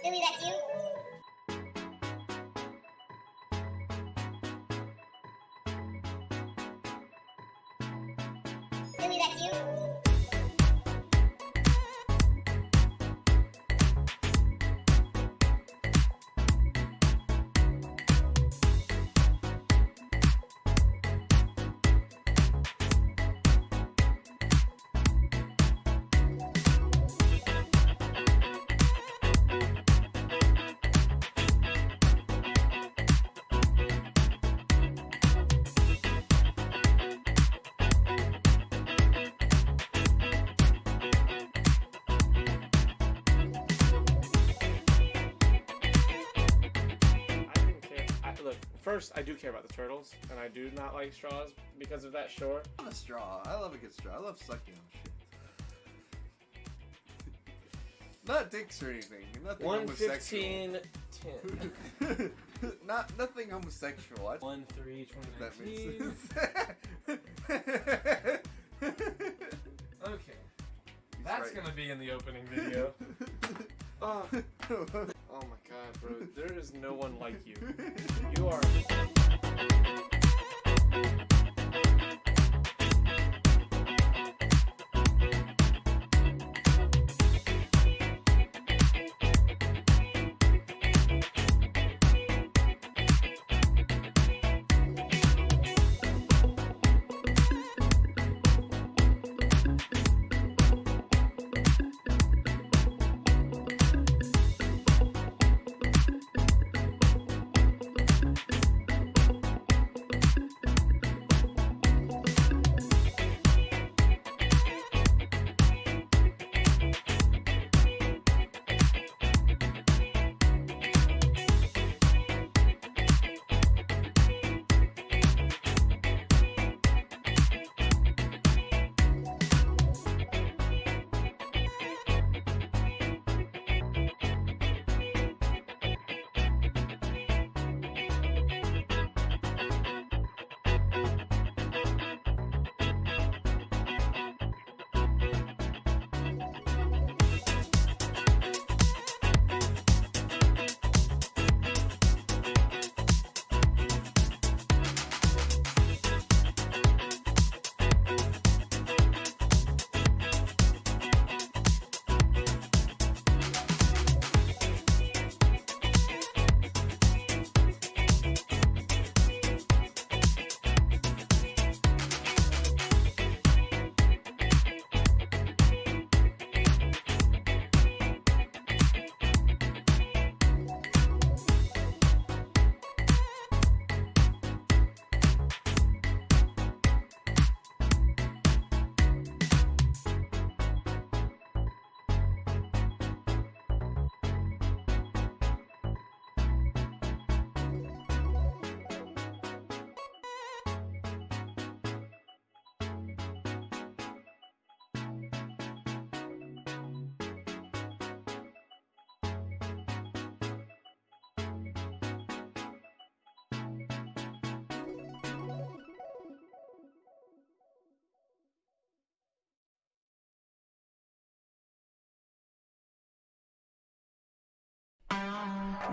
Billy, that's you? Billy, that's you? First, I do care about the turtles, and I do not like straws because of that, sure. I love a straw. I love a good straw. I love sucking on shit. Not dicks or anything. Nothing 115 10. Nothing homosexual. 1 3 That 2019. makes sense. Okay. That's right. gonna be in the opening video. Oh. Oh my god, bro. There is no one like you. You are.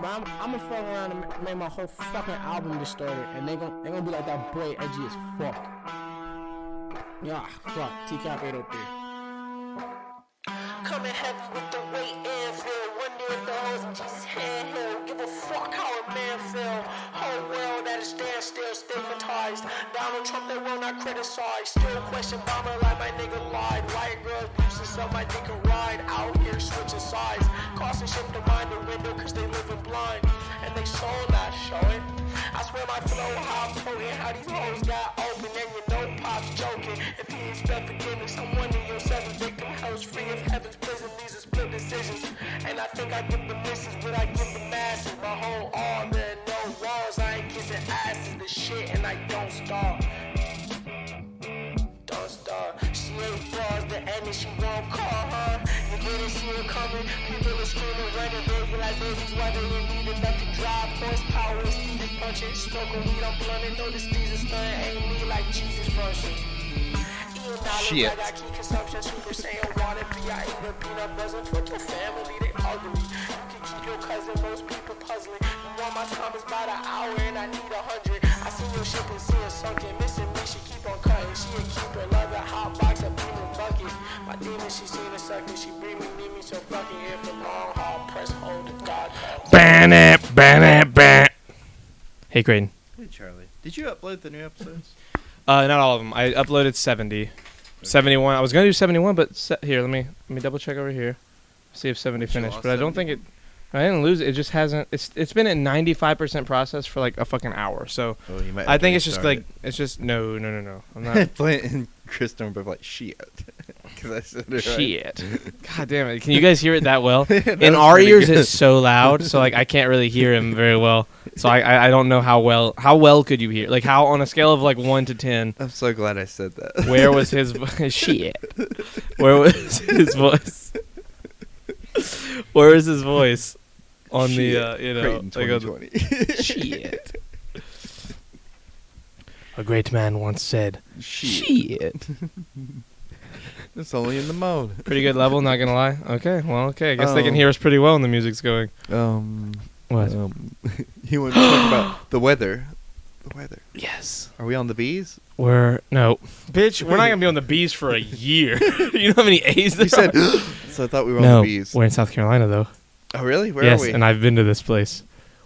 But I'm gonna fuck around and make my whole fucking album distorted, and they gonna be like that boy edgy as fuck. Yeah, fuck. TCAP 803. Coming heavy with the weight and feel. Wonder if the hoes in Jesus' hand held. Give a fuck how a man feel. Whole world at a standstill, stigmatized. Donald Trump, they will not criticize. Still question Obama like my nigga lied. White girls used to sell my dick a ride. Out here switching sides. Costing shit to mind the window cause they living blind. And they soul not showing. I swear my flow how potent. How these hoes got open and you know Pop's joking. If he expect forgiveness, I'm one of your 7 victim hells free of heaven's prison. These are split decisions. And I think I give the misses what I give the masses. My whole all there are no walls. I ain't kissing asses. The shit and I don't stop. Don't stop. She ain't bars, the enemy she won't call her. You didn't see it coming. People are screaming, running, baby like babies. Why they didn't need enough to drive horsepower. Speeding, punching, smoking weed, I'm blunting. Notice these are stunning, ain't me like Jesus function. Shit. Like I keep consumption, Super Saiyan water, B.I.E. the peanut buzzing for your family, they ugly. You can keep your cousin, most people puzzling. You want my time is about an hour and I need 100. I see your ship and see it sunken. Missing me, she keep on cutting. She a keeper, love a hot box, a beaming bucket. My demon, she seen a sucker. She bring me, need me, so fucking here for long haul. Press hold to God. Ban it. Hey, Creighton. Hey, Charlie. Did you upload the new episodes? Not all of them. I uploaded 70. 71. I was gonna do 71, but here, let me double check over here. See if 70 But you finished. lost But I don't think it. I didn't lose it. It just hasn't. It's been at 95% process for like a fucking hour. So Oh, you might. I think it's just like it's just no. I'm not. Playing and Chris and both like shit. Because I said it right. Shit. God damn it. Can you guys hear it that well? That In was our pretty ears, good. it's so loud, so like I can't really hear him very well. So I don't know how well could you hear? Like how on a scale of like 1 to 10, I'm so glad I said that. where was his shit? Where was his voice? Where is his voice on the Creighton like on 2020. shit? A great man once said, Shit. "Shit." It's only in the mode. Pretty good level, not gonna lie. Okay, well, okay. I guess they can Um, hear us pretty well when the music's going. What? You want to talk about the weather? The weather. Yes. Are we on the bees? No, bitch. We're not gonna be on the bees for a year. You know how many A's there You said. are? So I thought we were No, on the bees. we're in South Carolina though. Oh really? Where Yes, are we? and I've been to this place.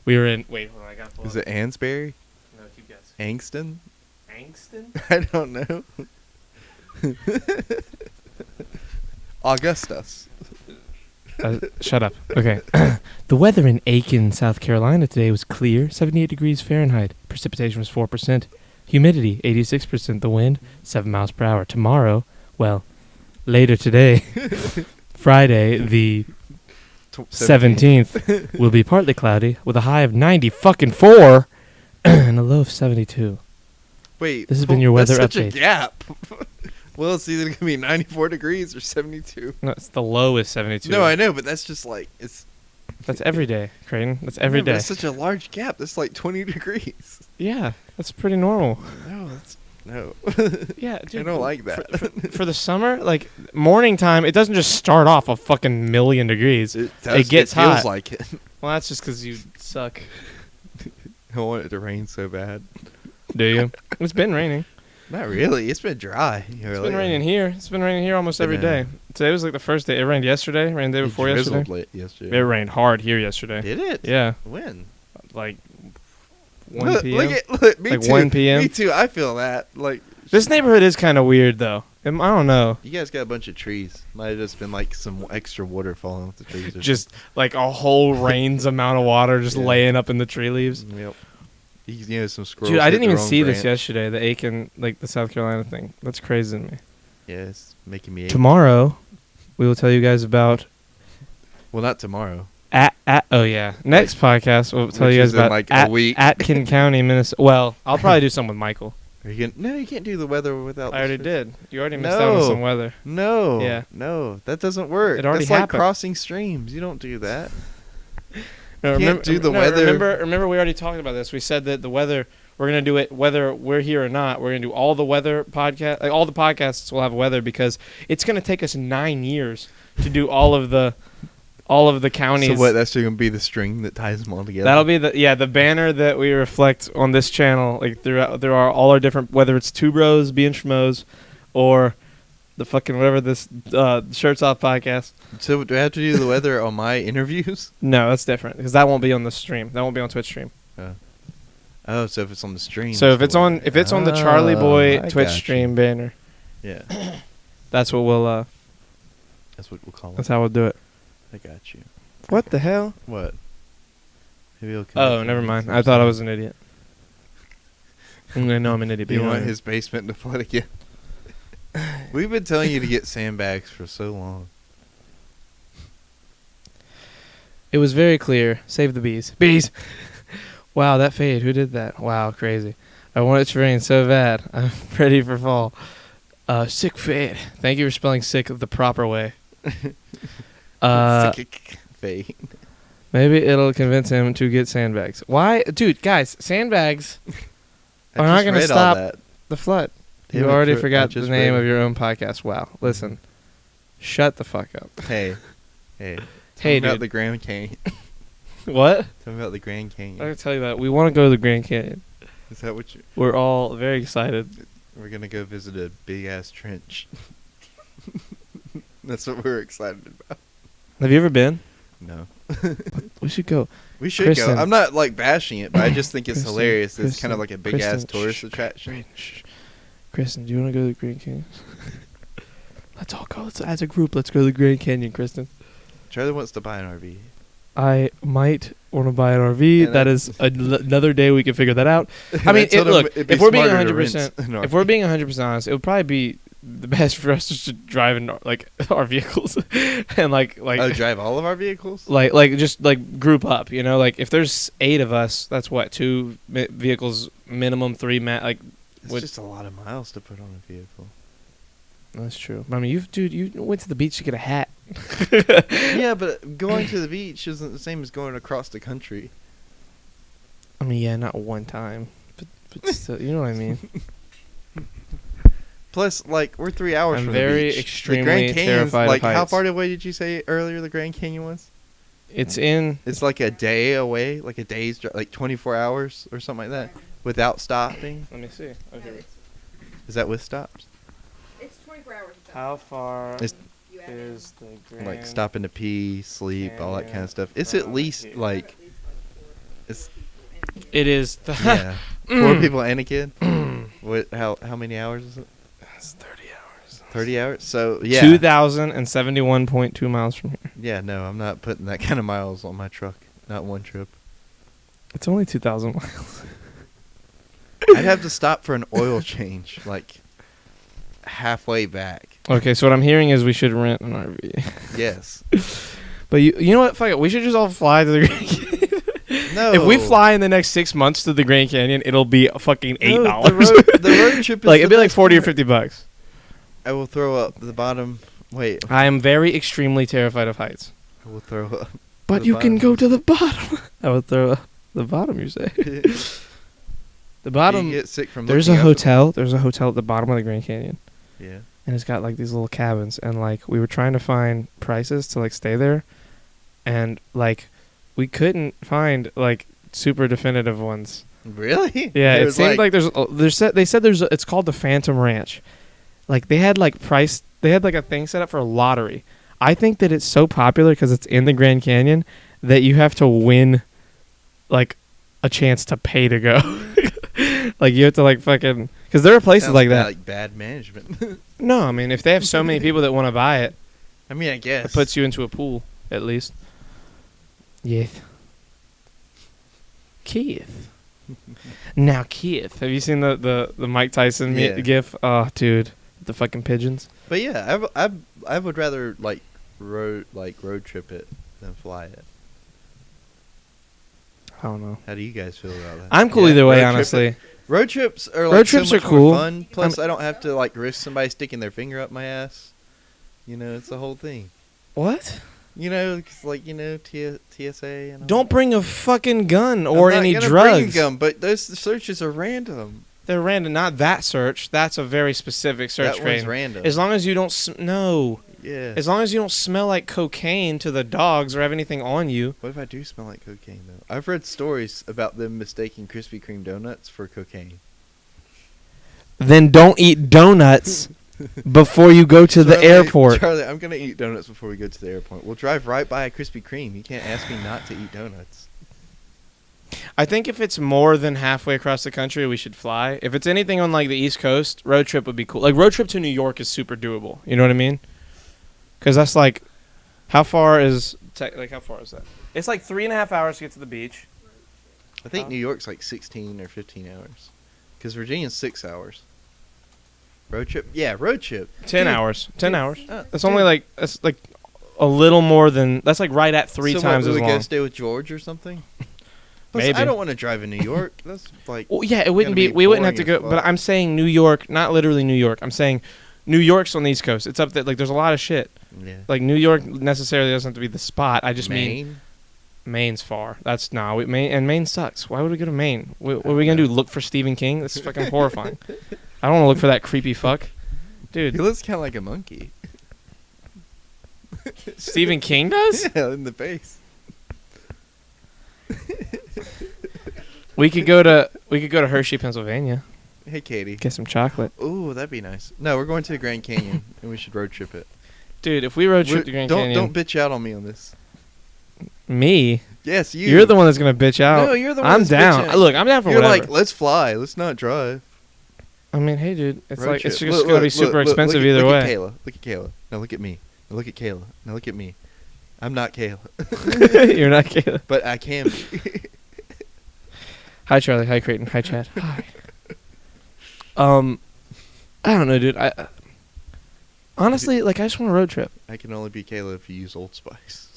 We were in. Wait, hold on. I got. Is it Ansbury? No, keep guessing. Angston? Angston? I don't know. Augustus. Shut up. Okay. The weather in Aiken, South Carolina today was clear, 78 degrees Fahrenheit. Precipitation was 4%. Humidity, 86%. The wind, 7 miles per hour. Tomorrow, well, later today, Friday, the 17th, will be partly cloudy with a high of 94 and a low of 72. Wait. This has been your weather that's such update. a gap. Well, it's either gonna be 94 degrees or 72. No, it's the low is 72. No, I know, but that's just like it's That's every day, Creighton. That's every yeah, but day. That's such a large gap. That's like 20 degrees. Yeah, that's pretty normal. No, that's no. Yeah, dude. I don't like that. For the summer, like morning time, it doesn't just start off a fucking million degrees. It does. gets it feels hot. like it. Well, that's just because you suck. I want it to rain so bad. Do you? It's been raining. Not really. It's been dry. It's been raining here. It's been raining here almost every day. Today was like the first day. It rained yesterday. Rained the day before yesterday. yesterday. It rained hard here yesterday. Did it? Yeah, When? like 1 p.m. Look, me Like too. 1 p.m.? Me too. I feel that. Like This neighborhood is kind of weird though. I don't know. you guys got a bunch of trees. Might have just been like some extra water falling off the trees. Or Just like a whole rain's amount of water just Yeah. laying up in the tree leaves. something. Yep. You know, some squirrels. Dude, I hit didn't the even wrong see this branch. yesterday. The Aiken, like the South Carolina thing. That's crazy to me. Yeah, it's making me. Tomorrow, we will tell you guys about Well, not tomorrow. oh yeah, next podcast we'll tell Which you guys is in, about like, a week. Atkin County, Minnesota. Well, I'll probably do something with Michael. Are you gonna? No, you can't do the weather without. I the already shit. did. You already missed out on No. some weather. No. Yeah. No, that doesn't work. It already That's like happened. crossing streams. You don't do that. No, Can't do the weather. Remember, we already talked about this. We said that the weather. We're gonna do it whether we're here or not. We're gonna do all the weather podcast. Like all the podcasts will have weather because it's gonna take us 9 years to do all of the counties. So what? That's gonna be the string that ties them all together. That'll be the banner that we reflect on this channel. Like there are all our different, whether it's Two Bros being schmoes, or the fucking whatever this Shirts Off podcast. So do I have to do the weather on my interviews? No, that's different because that won't be on the stream. That won't be on Twitch stream. Oh, so if it's on the stream. So if it's on the Charlie Boy I Twitch got you. stream banner, Yeah, that's what we'll that's what we'll call it. that's how we'll do it. I got you. What the hell? What? Maybe he'll Oh, connect never you mind. with I thought I some- was an idiot. I know I'm an idiot. but You you want know- his basement to flood again? We've been telling you to get sandbags for so long. It was very clear. Save the bees. Bees. Wow, that fade. Who did that? Wow, crazy. I want it to rain so bad. I'm ready for fall. Sick fade. Thank you for spelling sick the proper way. Fade. Maybe it'll convince him to get sandbags. Why? Dude, guys, sandbags I are not just going to read all stop that. the flood. Damn You it, already I forgot the just name read of it. your own podcast. Wow. Listen. Shut the fuck up. Hey. Hey. Hey, Tell me about dude. the Grand Canyon. What? Tell me about the Grand I Canyon. can tell you that we want to go to the Grand Canyon. Is that what you? We're all very excited. We're gonna go visit a big ass trench. That's what we're excited about. Have you ever been? No. We should go. We should Kristen. go. I'm not like bashing it, but I just think it's Kristen, hilarious. It's kind Kristen, of like a big ass Kristen, tourist shh, attraction. Shh. Kristen, do you want to go to the Grand Canyon? Let's all go. As a group, let's go to the Grand Canyon, Kristen. Charlie wants to buy an RV. I might want to buy an RV. And That is another day we can figure that out. I And mean, told him it'd be if we're being smarter to 100%, rent an if RV. we're being 100% honest, it would probably be the best for us just to drive in like our vehicles and like drive all of our vehicles? like just like group up, you know, like if there's 8 of us, that's what 2 vehicles minimum, 3 like. It's just a lot of miles to put on a vehicle. That's true. I mean, you went to the beach to get a hat. Yeah, but going to the beach isn't the same as going across the country. I mean, yeah, not one time, but still, you know what I mean. Plus, like, we're 3 hours I'm from very the beach. extremely the Grand Canyon's, terrified of like, how heights. far away did you say earlier the Grand Canyon was? It's in. It's like a day away, like a day's drive, like 24 hours or something like that, without stopping. Let me see. Okay. Is that with stops? It's 24 hours. without How far It's- you add in is the Grand? Like stopping to pee, sleep, all that kind Canyon of stuff. It's at least here. like, at least it's like 4 people and It is the. yeah, 4 people and a kid. What? How many hours is it? It's 30 hours. 30 hours. So yeah, 2,071.2 miles from here. yeah. No, I'm not putting that kind of miles on my truck. Not one trip. It's only 2,000 miles. I'd have to stop for an oil change, like halfway back. Okay, so what I'm hearing is we should rent an RV. Yes. But you know what? Fuck it. We should just all fly to the Grand Canyon. No. If we fly in the next 6 months to the Grand Canyon, it'll be fucking $8. No, the road trip is Like the it'd be like best 40 or part. $50. I will throw up the bottom. Wait, I am very extremely terrified of heights. I will throw up. But The you can bottom. go to the bottom. I would throw the bottom. You say the bottom. You get sick from There's a looking up at- hotel. There's a hotel at the bottom of the Grand Canyon, Yeah. and it's got like these little cabins. And like we were trying to find prices to like stay there, and like we couldn't find like super definitive ones. Really? Yeah, It it was seemed like they said there's it's called the Phantom Ranch. Like they had like a thing set up for a lottery. I think that it's so popular because it's in the Grand Canyon that you have to win like a chance to pay to go. Like you have to like fucking because there are places sounds like bad, that. like bad management. No, I mean if they have so many people that want to buy it, I mean, I guess it puts you into a pool at least. Yes. Keith. Now Keith, have you seen the Mike Tyson Yeah. gif? Oh, dude, the fucking pigeons. But yeah, I would rather like road trip it than fly it. I don't know. How do you guys feel about that? I'm cool Yeah, either way, road trip honestly. it. Road trips are like Road trips so are much cool. more fun. Plus, I don't have to like risk somebody sticking their finger up my ass. You know, it's the whole thing. What? You know, 'cause, like TSA. And all Don't that. bring a fucking gun I'm or not any gonna drugs. Bring a gun, but those searches are random. They're random. Not that search. That's a very specific search That one's frame. random. As long as you don't no. Yeah. As long as you don't smell like cocaine to the dogs or have anything on you. What if I do smell like cocaine though? I've read stories about them mistaking Krispy Kreme donuts for cocaine. Then don't eat donuts before you go to the airport. Charlie, I'm gonna eat donuts before we go to the airport. We'll drive right by a Krispy Kreme. You can't ask me not to eat donuts. I think if it's more than halfway across the country, we should fly. If it's anything on like the East Coast, road trip would be cool. Like road trip to New York is super doable. You know what I mean? Because that's like, how far is how far is that? It's like 3.5 hours to get to the beach. I think New York's like 16 or 15 hours, because Virginia's 6 hours. Road trip? Yeah, road trip. 10 Dude, hours. 10 hours. That's dude. only like a little more than that's like right at three So times what, as would we go long. stay with George or something? Plus, Maybe. I don't want to drive in New York. That's like. Well, yeah, it wouldn't gonna be. be We wouldn't have to boring go. as But fuck. I'm saying New York, not literally New York. I'm saying New York's on the East Coast. It's up there. Like there's a lot of shit. Yeah. Like New York necessarily doesn't have to be the spot. I just mean Maine. Maine's far. That's Maine sucks. Why would we go to Maine? What are we gonna do? Look for Stephen King? That's fucking horrifying. I don't want to look for that creepy fuck, He dude. looks kind of like a monkey. Stephen King does? Yeah, in the face. We could go to Hershey, Pennsylvania. Hey, Katie. Get some chocolate. Ooh, that'd be nice. No, we're going to the Grand Canyon, and we should road trip it. Dude, if we road trip to Grand Canyon. Don't bitch out on me on this. Me? Yes, you. You're the one that's going to bitch out. No, you're the one I'm that's down. bitching. Look, I'm down for You're whatever. like, let's fly. Let's not drive. I mean, hey, dude. It's Road like, it's trip. just Look, going to be look, super look, expensive look, either look way. At Kayla. Look at Kayla. Now look at me. Now look at Kayla. Now look at me. I'm not Kayla. You're not Caleb. But I can be. Hi, Charlie. Hi, Creighton. Hi, Chad. Hi. I don't know, dude. I honestly, like, I just want a road trip. I can only be Kayla if you use Old Spice.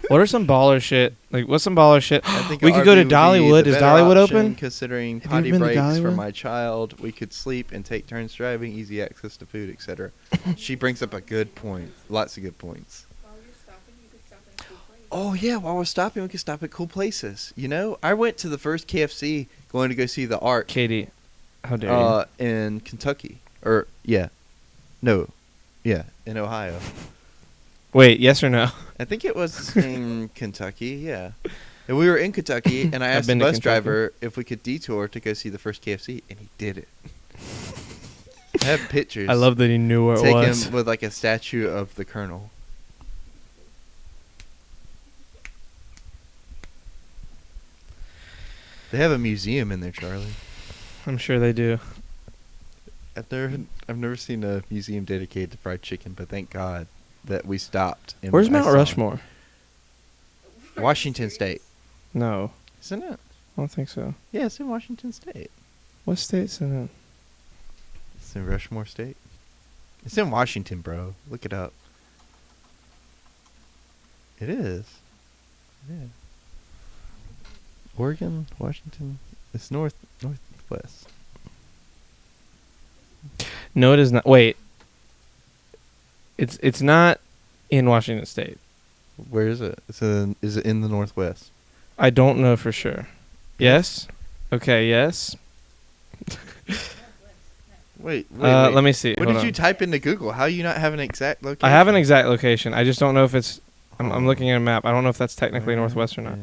What are some baller shit? Like, what's some baller shit? I think We an could go RV to would be Dollywood. the Is better Dollywood option, open? Considering Have you potty ever been to breaks for Dollywood? my child, we could sleep and take turns driving, easy access to food, etc. She brings up a good point. Lots of good points. While you're stopping, you could stop in a cool place. Oh yeah, while we're stopping, we could stop at cool places. You know, I went to the first KFC going to go see the Ark Katie, how dare you? in Kentucky, in Ohio. Wait, yes or no? I think it was in Kentucky, yeah. And we were in Kentucky, and I I've asked the been to bus Kentucky. driver if we could detour to go see the first KFC, and he did it. I have pictures. I love that he knew where it taken was. with like a statue of the Colonel. They have a museum in there, Charlie. I'm sure they do. I've never seen a museum dedicated to fried chicken, but thank God that we stopped. And Where's I Mount saw it. Rushmore? Washington State, No, isn't it? I don't think so. Yeah, it's in Washington State. What state's in it? It's in Rushmore State. It's in Washington, bro. Look it up. It is. Yeah. Oregon, Washington. It's northwest. No, it is not. Wait. It's not in Washington State. Where is it? Is it in the northwest? I don't know for sure. Yes? Okay, yes. Wait. Let me see. What Hold did you on. type into Google? How you not have an exact location? I have an exact location. I just don't know if it's I'm Oh. looking at a map. I don't know if that's technically northwest or not.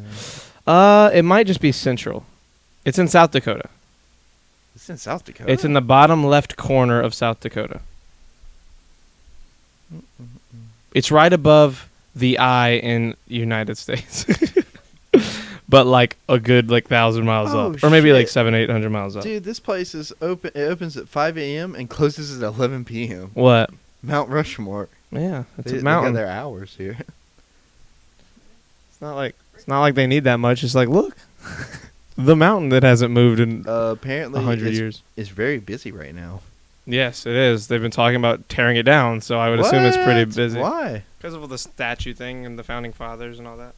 Yeah. It might just be central. It's in South Dakota. It's in South Dakota. It's in the bottom left corner of South Dakota. It's right above the I in United States. But like a good 1,000 miles Oh, up. Or maybe like shit. 700-800 miles up. Dude, this place is open. It opens at 5 a.m. and closes at 11 p.m. What? Mount Rushmore. Yeah, it's They a mountain. got their hours here. It's not like they need that much. It's like, look. The mountain that hasn't moved in Apparently, 100 years. It's very busy right now. Yes, it is. They've been talking about tearing it down, so I would assume it's pretty What? busy. Why? Because of all the statue thing and the founding fathers and all that.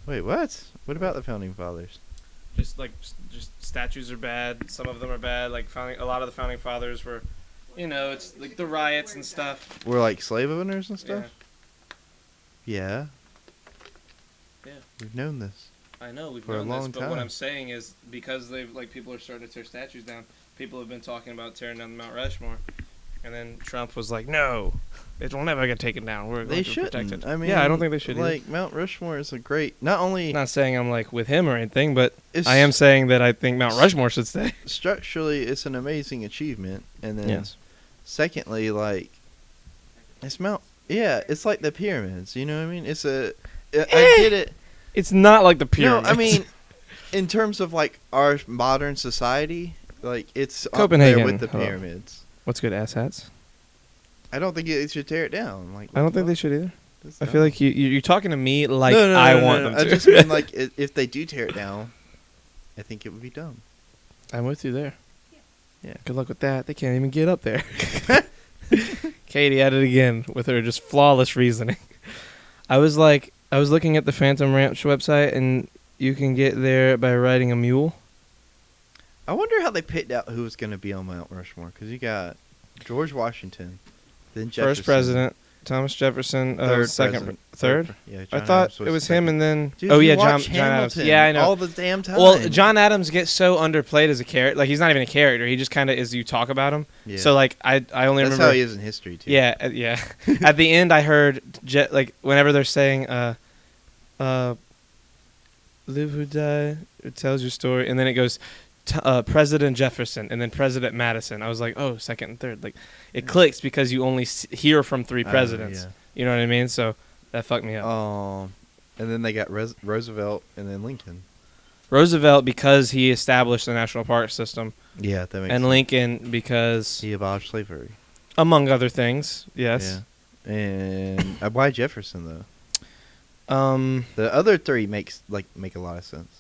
Wait, what? What about the founding fathers? Just statues are bad. Some of them are bad. Like a lot of the founding fathers were, it's like the riots and stuff. We're like slave owners and stuff. Yeah. Yeah. Yeah. We've known this. I know we've For a known long this, but what time. I'm saying is because people are starting to tear statues down. People have been talking about tearing down Mount Rushmore, and then Trump was like, "No, it will never get taken down. We're They going to protect shouldn't. it." I mean, yeah, I don't think they should. Like Mount Rushmore is a great. Not only Not saying I'm like with him or anything, but it's I am saying that I think Mount Rushmore should stay. structurally, it's an amazing achievement, and then Yes. secondly, like it's Mount. Yeah, it's like the pyramids. You know what I mean? It's a. I get it. It's not like the pyramids. No, I mean, in terms of like our modern society, like it's up Copenhagen. there with the Hello. pyramids. What's good, asshats? I don't think it should tear it down. Like I don't think they should either. That's I dumb. feel like you're talking to me like No, I no, want no. them I to. just mean like if they do tear it down, I think it would be dumb. I'm with you there. Yeah. Good luck with that. They can't even get up there. Katie at it again with her just flawless reasoning. I was looking at the Phantom Ranch website, and you can get there by riding a mule. I wonder how they picked out who was going to be on Mount Rushmore because you got George Washington, then Jefferson, First president. Thomas Jefferson, Third second, president. third. Yeah, I John thought Adams it was second. him, and then Dude, oh you yeah, John watch Adams. Hamilton Yeah, I know. all the damn time. Well, John Adams gets so underplayed as a character. Like he's not even a character. He just kind of is. You talk about him. Yeah. So like I only That's remember. how he is in history too. Yeah, yeah. At the end, I heard like whenever they're saying live or die, it tells your story, and then it goes President Jefferson and then President Madison. I was like, oh, second and third. Like it clicks because you only hear from three presidents. You know what I mean? So that fucked me up. And then they got Roosevelt and then Lincoln. Roosevelt because he established the national park system, Yeah, that makes and sense. Lincoln because, He abolished slavery. among other things, yes. Yeah. And why Jefferson though? Um, The other three make a lot of sense.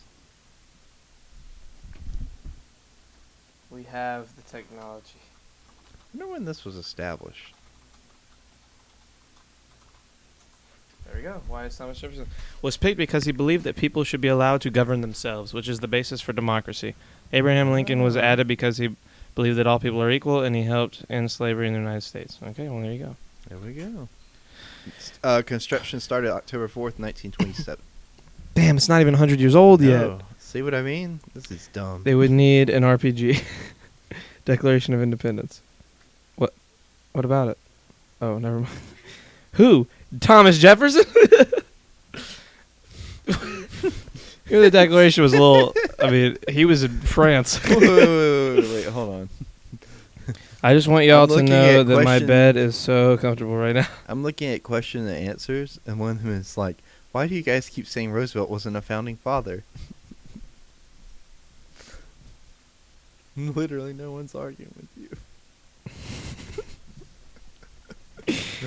we have the technology. I wonder when this was established. There we go. Why is Thomas Jefferson was picked because he believed that people should be allowed to govern themselves, which is the basis for democracy. Abraham Lincoln was added because he believed that all people are equal, and he helped end slavery in the United States. Okay, well there you go. There we go. Construction started October 4th, 1927. Damn, it's not even 100 years old yet. No. See what I mean? This is dumb. They would need an RPG, Declaration of Independence. What? What about it? Oh, never mind. Who? Thomas Jefferson? The Declaration was a little. I mean, he was in France. wait, hold on. I just want y'all I'm to looking know at that my question- bed is so comfortable right now. I'm looking at question and answers, and one of them is like, why do you guys keep saying Roosevelt wasn't a founding father? Literally no one's arguing with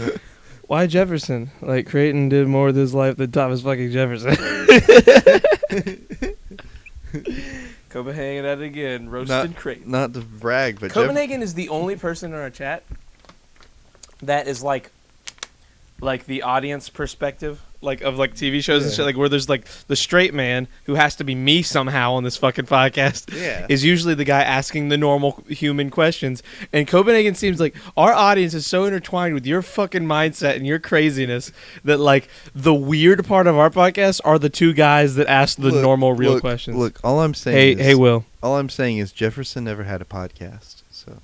you. Why Jefferson? Like Creighton did more with his life than Thomas fucking Jefferson. Copenhagen at it again, roasting Creighton. Not to brag, but Copenhagen is the only person in our chat that is like the audience perspective, like of like TV shows and Yeah. shit, like where there's like the straight man who has to be me somehow on this fucking podcast. Yeah. Is usually the guy asking the normal human questions, and Copenhagen seems like our audience is so intertwined with your fucking mindset and your craziness that like the weird part of our podcast are the two guys that ask the normal real questions. Look, all I'm saying Hey, Will. all I'm saying is Jefferson never had a podcast, so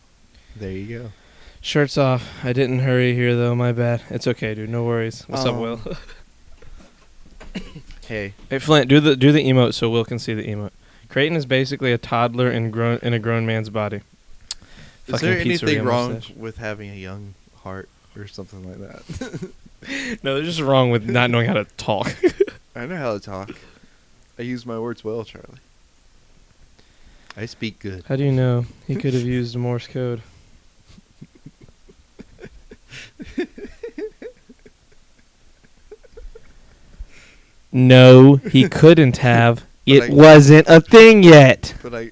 there you go. Shirts off. I didn't hurry here though. My bad. It's okay, dude. No worries. What's up, Will? Hey, Hey, Flint. Do the emote so Will can see the emote. Creighton is basically a toddler in a grown man's body. is Fucking there pizzeria anything wrong mustache. with having a young heart or something like that? No, they're just wrong with not knowing how to talk. I know how to talk. I use my words well, Charlie. I speak good. How do you know? He could have used Morse code. No, he couldn't have. It I- wasn't a thing yet. But I,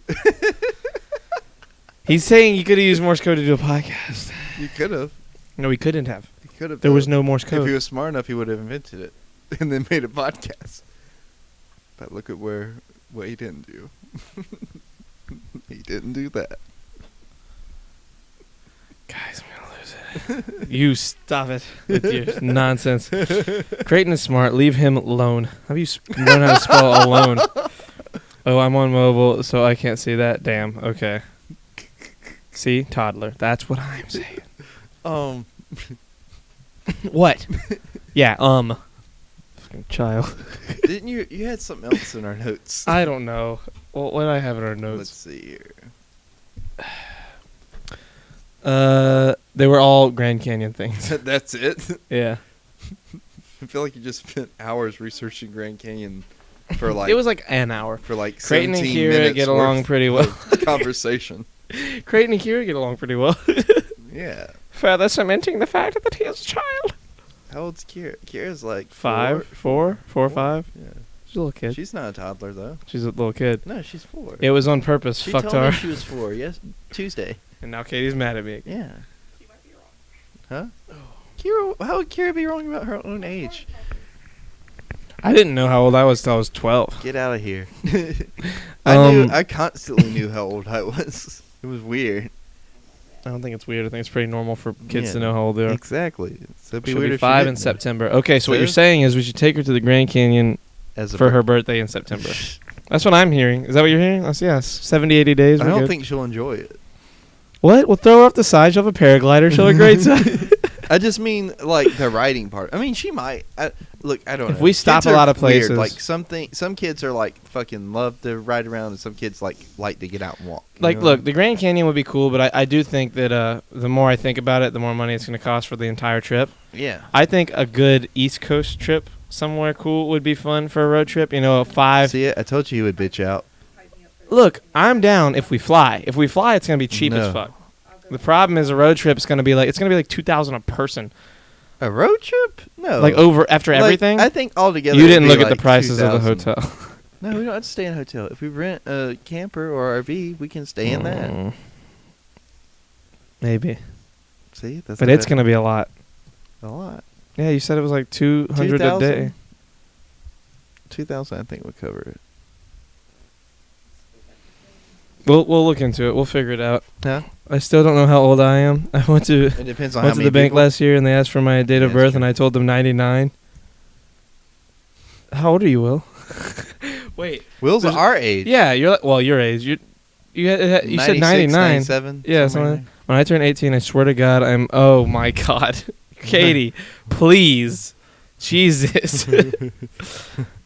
He's saying he could have used Morse code to do a podcast. you could have. No, he couldn't have. You could have. There was no Morse If code. he was smart enough, he would have invented it, and then made a podcast. But look at what he didn't do. He didn't do that. Guys, I'm gonna lose it. You stop it with your nonsense. Creighton is smart. Leave him alone. Have you learned how to spell alone? Oh, I'm on mobile, so I can't see that. Damn. Okay. See, toddler. That's what I'm saying. What? Yeah. Fucking child. Didn't you had something else in our notes? I don't know. Well, what do I have in our Let's notes? see here. They were all Grand Canyon things. That's it. Yeah. I feel like you just spent hours researching Grand Canyon for like It was like an hour. for like Creighton and 17 Kira minutes get along worth pretty well. of conversation. Creighton and Kira get along pretty well. Yeah. Further cementing the fact that he is a child. How old's Kira? Kira's like 4 or 5. Yeah. She's a little kid. She's not a toddler though. She's a little kid. No, she's 4. It was on purpose. She Fucked told her. me she was 4. Yes, Tuesday. And now Katie's mad at me. Yeah. You might be wrong. Huh? Kira, how would Kira be wrong about her own age? I didn't know how old I was till I was 12. Get out of here. Um, I constantly knew how old I was. It was weird. I don't think it's weird. I think it's pretty normal for kids to Yeah. know how old they are. Exactly. So it'd be She'll weird be if she 5 in didn't know. September. Okay, so what So- you're saying is we should take her to the Grand Canyon As a for her birthday in September. That's what I'm hearing. Is that what you're hearing? That's yes. 70, 80 days. I we're don't good. think she'll enjoy it. What? We'll throw her off the side. She'll have a paraglider. She'll have a great time. I just mean like the riding part. I mean, she might. Look, I don't know. If we stop Kids a are lot of weird. places- Like some kids are like fucking love to ride around, and some kids like to get out and walk. You Like, know? look, the Grand Canyon would be cool, but I do think that the more I think about it, the more money it's going to cost for the entire trip. Yeah. I think a good East Coast trip somewhere cool would be fun for a road trip. You know, a 5. See it? I told you he would bitch out. Look, I'm down if we fly. If we fly, it's going to be cheap No. as fuck. The problem is a road trip is going to be like $2,000 a person. A road trip? No. Like over after Like, everything. I think altogether. You it'd didn't be look at like the prices of the 2,000. hotel. No, we don't have to stay in a hotel. If we rent a camper or RV, we can stay in that. Mm. Maybe. See, that's But not it's bad. going to be a lot. a lot. Yeah, you said it was like 200 a day. 2,000, I think, would cover it. We'll look into it. We'll figure it out. Huh? I still don't know how old I am. I went to It depends on how went to many the bank people. last year and they asked for my date of Yeah, that's birth and true. I told them 99. How old are you, Will? Wait. Will's There's- our age. Yeah, you're your age. You said 96, 99. 97. Yeah, somewhere something. When I turn 18, I swear to God, oh my God. Katie, please. Jesus.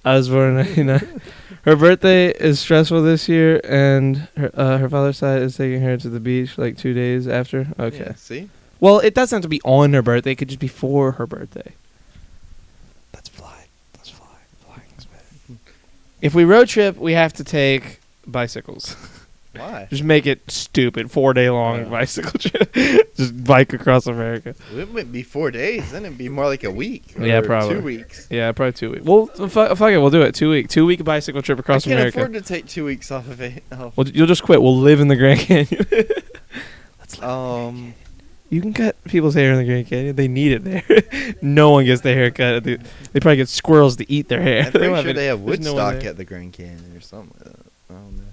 I was born in 99. Her birthday is stressful this year, and her father's side is taking her to the beach like 2 days after. there. Okay. Yeah, see? Well, it doesn't have to be on her birthday. It could just be for her birthday. Let's fly. Let's fly. Flying's better. If we road trip, we have to take bicycles. Why? Just make it stupid. 4-day long bicycle trip. Just bike across America. It wouldn't be 4 days. Then it'd be more like a week. Yeah, or probably. 2 weeks. Yeah, probably 2 weeks. Well, fuck it. We'll do it. 2 week. 2 week bicycle trip across I can't America. afford to take 2 weeks off of it. Oh. Well, you'll just quit. We'll live in the Grand Canyon. You can cut people's hair in the Grand Canyon. They need it there. No one gets their hair cut. They probably get squirrels to eat their hair. I'm pretty don't sure they have there's no one Woodstock there. at the Grand Canyon or something. I don't know.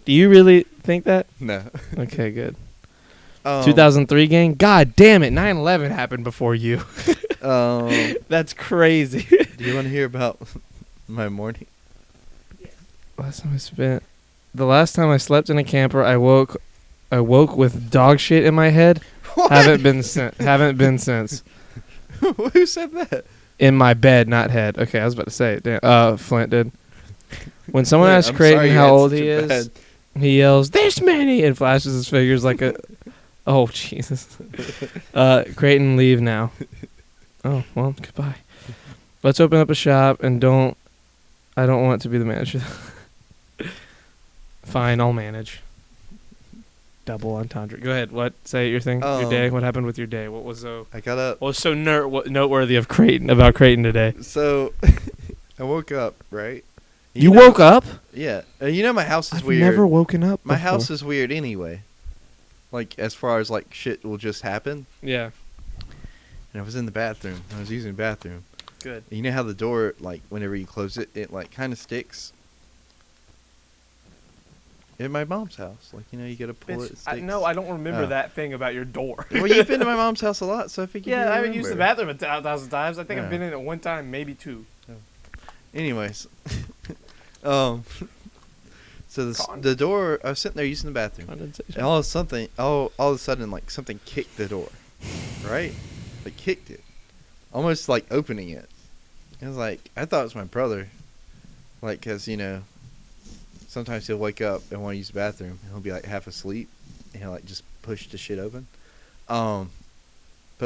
Do you really think that? No. Okay, good. 2000. 2003 gang? God damn it. 9/11 happened before you. Do That's crazy. you want to hear about my morning? The last time I slept in a camper, I woke with dog shit in my head. Haven't been since. Who said that? In my bed, not head. Okay, I was about to say it. Damn. Flint did. When someone Yeah, asks I'm Creighton sorry you how had old such he a is, bad- he yells, "This many!" and flashes his fingers like a. Oh Jesus! Creighton, leave now. Oh well, goodbye. Let's open up a shop and don't. I don't want to be the manager. Fine, I'll manage. Double entendre. Go ahead. What? Say your thing. Your day. What happened with your day? What was so? I got up. What was so noteworthy of Creighton about Creighton today? So, I woke up, right? You know- woke up? Yeah. You know my house is I've weird. never woken up. My before. house is weird anyway. Like, as far as, like, shit will just happen. Yeah. And I was in the bathroom. I was using the bathroom. Good. You know how the door, like, whenever you close it, it, like, kind of sticks? In my mom's house. Like, you know, you gotta pull it. It sticks. No, I don't remember Oh. that thing about your door. Well, you've been to my mom's house a lot, so I figured Yeah, you I haven't used the remember. bathroom 1,000 times. I think Yeah. I've been in it one time, maybe two. Anyways. So the door, I was sitting there using the bathroom. I didn't say And all of a sudden, like, something kicked the door. Right? Like, kicked it. Almost, like, opening it. I was like, I thought it was my brother. Like, because, you know, sometimes he'll wake up and want to use the bathroom. And he'll be, like, half asleep. And he'll, like, just push the shit open. But,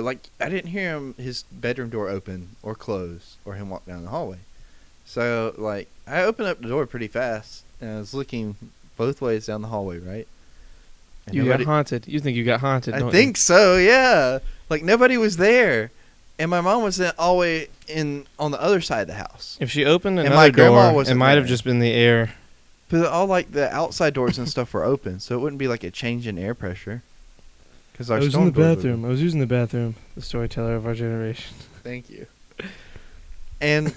like, I didn't hear his bedroom door open or close or him walk down the hallway. So, like, I opened up the door pretty fast. And I was looking both ways down the hallway, right? And You nobody- got haunted. You think you got haunted, I don't think so, yeah. Like, nobody was there. And my mom was all the way on the other side of the house. you? If she opened And another my grandma door, it wasn't might have there. just been the air. But all, like, the outside doors and stuff were open. So it wouldn't be, like, a change in air pressure. Because I was in the bathroom. I was using the bathroom. The storyteller of our generation. Thank you. And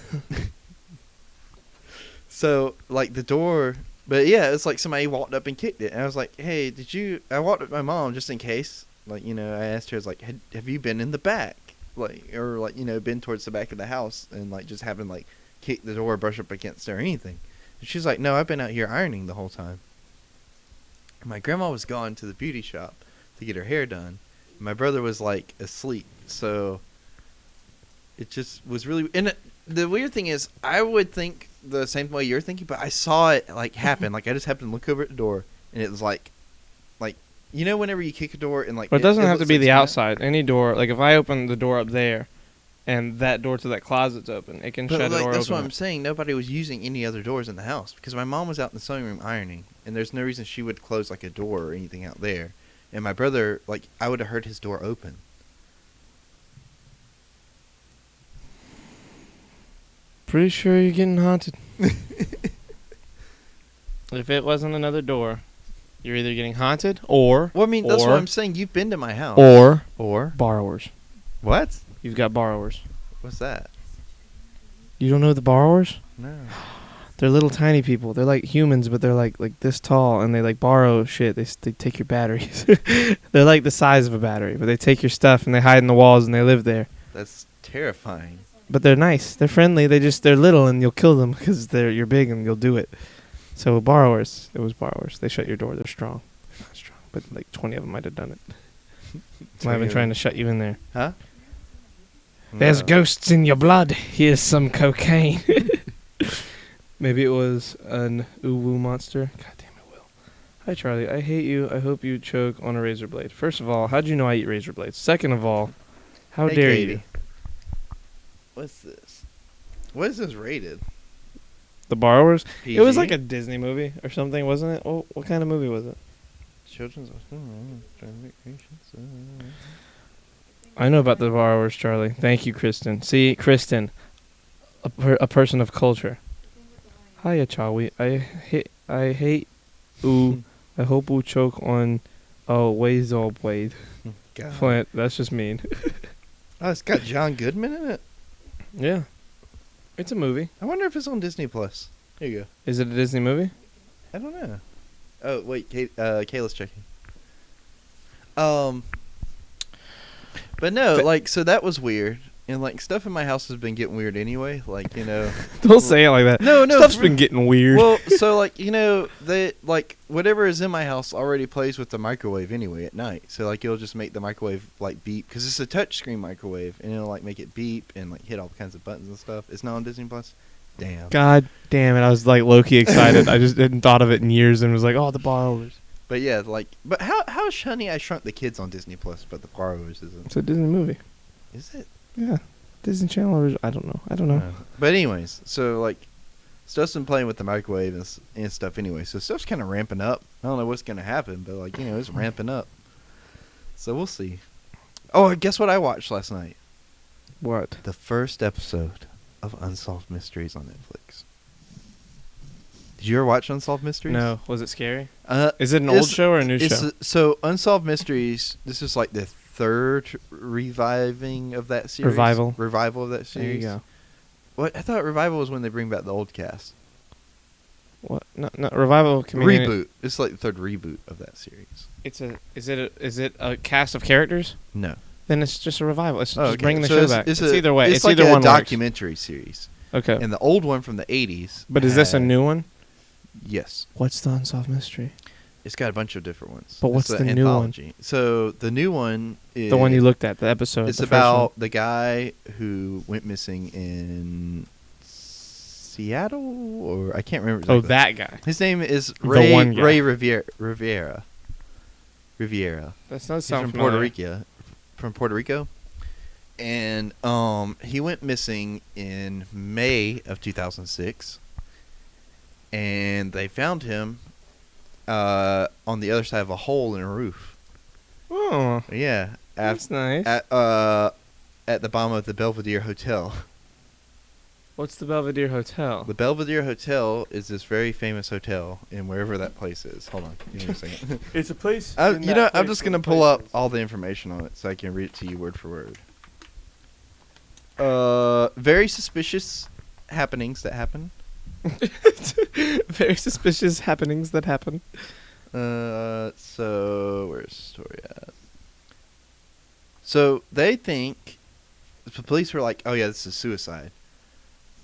So like the door, but yeah, it's like somebody walked up and kicked it, and I was like, "Hey, did you?" I walked up to my mom just in case. Like, you know, I asked her, I was like, "Have you been in the back?" Like, or like, you know, been towards the back of the house and like just having like kick the door, brush up against it or anything. And she's like, "No, I've been out here ironing the whole time." And my grandma was gone to the beauty shop to get her hair done. My brother was like asleep, so it just was really. And the weird thing is, I would think the same way you're thinking, but I saw it like happen. Like I just happened to look over at the door, and it was like, you know, whenever you kick a door and like. But it doesn't have to looks be like the it's gonna- outside. Any door, like if I open the door up there, and that door to that closet's open, it can But shut it like, or that's open what it. I'm saying. Nobody was using any other doors in the house because my mom was out in the sewing room ironing, and there's no reason she would close like a door or anything out there. And my brother, like, I would have heard his door open. Pretty sure you're getting haunted. If it wasn't another door, you're either getting haunted or Well, I mean, that's what Or- I'm saying. You've been to my house. or Or what? you've got borrowers. What's that? You don't know the borrowers? No. They're little tiny people. They're like humans, but they're like this tall, and they like borrow shit. They take your batteries. They're like the size of a battery, but they take your stuff and they hide in the walls and they live there. That's terrifying. But they're nice. They're friendly. They're little, and you'll kill them because you're big and you'll do it. So borrowers. It was borrowers. They shut your door. They're strong. They're not strong, but like 20 of them might have done it. Might have been trying to shut you in there. Huh? There's No. ghosts in your blood. Here's some cocaine. Maybe it was an uwu monster. God damn it, Will. Hi, Charlie. I hate you. I hope you choke on a razor blade. First of all, how'd you know I eat razor blades? Second of all, how Hey, dare Katie. you? What's this? What is this rated? The Borrowers? PG? It was like a Disney movie or something, wasn't it? Oh, what kind of movie was it? Children's. I know about the Borrowers, Charlie. Thank you, Kristen. See, Kristen, a person of culture. Hiya, Charlie. I hate ooh. I hope you choke on razor blade. God. Flint, that's just mean. Oh, it's got John Goodman in it. Yeah. It's a movie. I wonder if it's on Disney Plus. Here you go. Is it a Disney movie? I don't know. Oh wait, Kayla's checking. But no, Fa- like, so that was weird, and like stuff in my house has been getting weird anyway. Like, you know. Don't say it like that. No, no. Stuff's for- been getting weird. Well, so like, you know, they like whatever is in my house already plays with the microwave anyway at night. So like, it'll just make the microwave like beep because it's a touchscreen microwave, and it'll like make it beep and like hit all kinds of buttons and stuff. It's not on Disney Plus. Damn. God damn it. I was like low-key excited. I just hadn't thought of it in years and was like, oh, the Borrowers. But yeah, like, but how is Honey I Shrunk the Kids on Disney Plus, but the Borrowers isn't? It's a Disney movie. Is it? Yeah. Disney Channel or I don't know. No. But anyways, so like, stuff's been playing with the microwave and stuff anyway. So stuff's kind of ramping up. I don't know what's gonna happen, but like, you know, it's ramping up. So we'll see. Oh, guess what I watched last night? What? The first episode of Unsolved Mysteries on Netflix. Did you ever watch Unsolved Mysteries? No. Was it scary? Uh, Is it an old it's- show or a new show? So Unsolved Mysteries. This is like the third reviving of that series. Revival of that There series. you go. What I thought revival was when they bring back the old cast. What? No, Revival Community. Reboot. It's like the third reboot of that series. Is it a cast of characters? No. Then it's just a revival. It's Oh, just okay. bringing the So show it's- back. It's a- either way. It's like either a one works. documentary series. Okay. And the old one from the 80s. But is this a had- new one? Yes. What's the Unsolved Mystery? It's got a bunch of different ones. But It's what's an the new one? anthology. So the new one is The one you looked at, the episode. It's the first about one. the guy who went missing in Seattle, or I can't remember. Oh, Exactly. that guy. His name is The Ray. one guy. Ray Riviera. Riviera. That does He's sound from Puerto familiar. Rico. From Puerto Rico, and he went missing in May of 2006, and they found him on the other side of a hole in a roof. Oh, Yeah, that's nice. at the bottom of the Belvedere Hotel. What's the Belvedere Hotel? The Belvedere Hotel is this very famous hotel in wherever that place is. Hold on, give me a second. It's a place. I'm just gonna pull up all the information on it so I can read it to you word for word. Very suspicious happenings that happen. Very suspicious happenings that happen. So where's the story at? So they think the police were like, "Oh yeah, this is suicide,"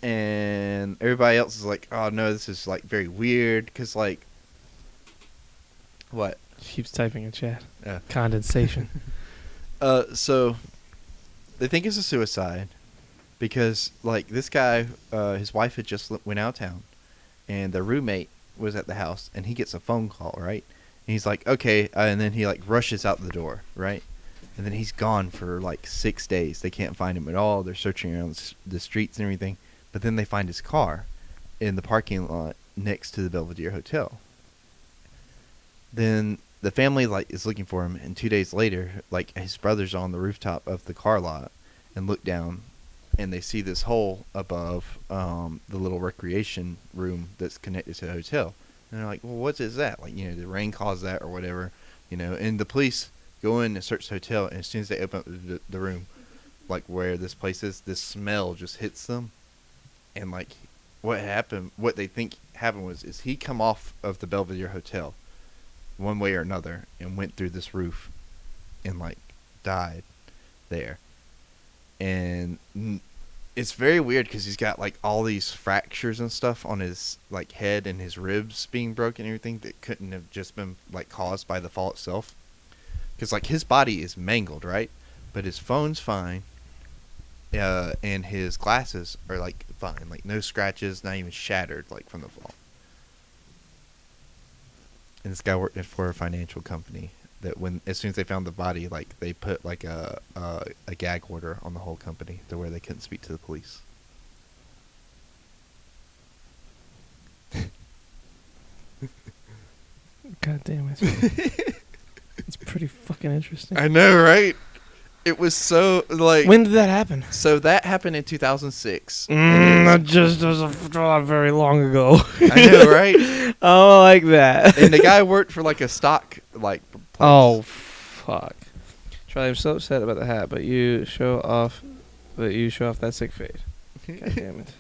and everybody else is like, "Oh no, this is like very weird," because like, what? Keeps typing in chat. Yeah. Condensation. So they think it's a suicide because like this guy, his wife had just went out of town, and the roommate was at the house, and he gets a phone call, right? And he's like, okay, and then he like rushes out the door, right? And then he's gone for like 6 days. They can't find him at all. They're searching around the streets and everything, but then they find his car in the parking lot next to the Belvedere Hotel. Then the family like is looking for him, and 2 days later, like his brother's on the rooftop of the car lot and look down, and they see this hole above the little recreation room that's connected to the hotel. And they're like, well, what is that? Like, you know, the rain caused that or whatever, you know. And the police go in and search the hotel, and as soon as they open up the room, like where this place is, this smell just hits them. And like what they think happened is he come off of the Belvedere Hotel one way or another and went through this roof and like died there. And it's very weird because he's got like all these fractures and stuff on his like head and his ribs being broken and everything that couldn't have just been like caused by the fall itself. Because like his body is mangled, right? But his phone's fine. And his glasses are like fine, like no scratches, not even shattered like from the fall. And this guy worked for a financial company that as soon as they found the body, like they put like a gag order on the whole company to where they couldn't speak to the police. God damn it. It's pretty fucking interesting. I know, right? It was so like. When did that happen? So that happened in 2006. That just was not very long ago. I know, right? Oh, like that. And the guy worked for like a stock like. Place. Oh, fuck. Charlie, I'm so upset about the hat, but you show off that sick fade. God damn it.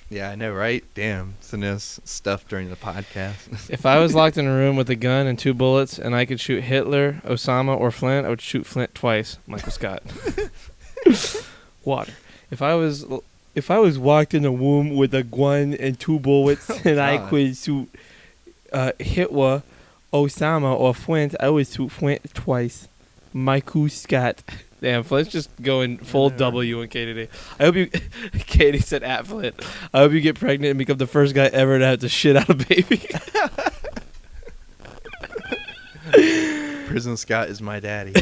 Yeah, I know, right? Damn, sending us stuff during the podcast. If I was locked in a room with a gun and 2 bullets and I could shoot Hitler, Osama, or Flint, I would shoot Flint twice. Michael Scott. Water. If I was locked in a room with a gun and 2 bullets and I could shoot Hitler, Osama, or Flint, I would shoot Flint twice. Michael Scott. Damn, Flint's just going full W on Katie. I hope you... Katie said at Flint. I hope you get pregnant and become the first guy ever to have to shit out a baby. Prison Scott is my daddy.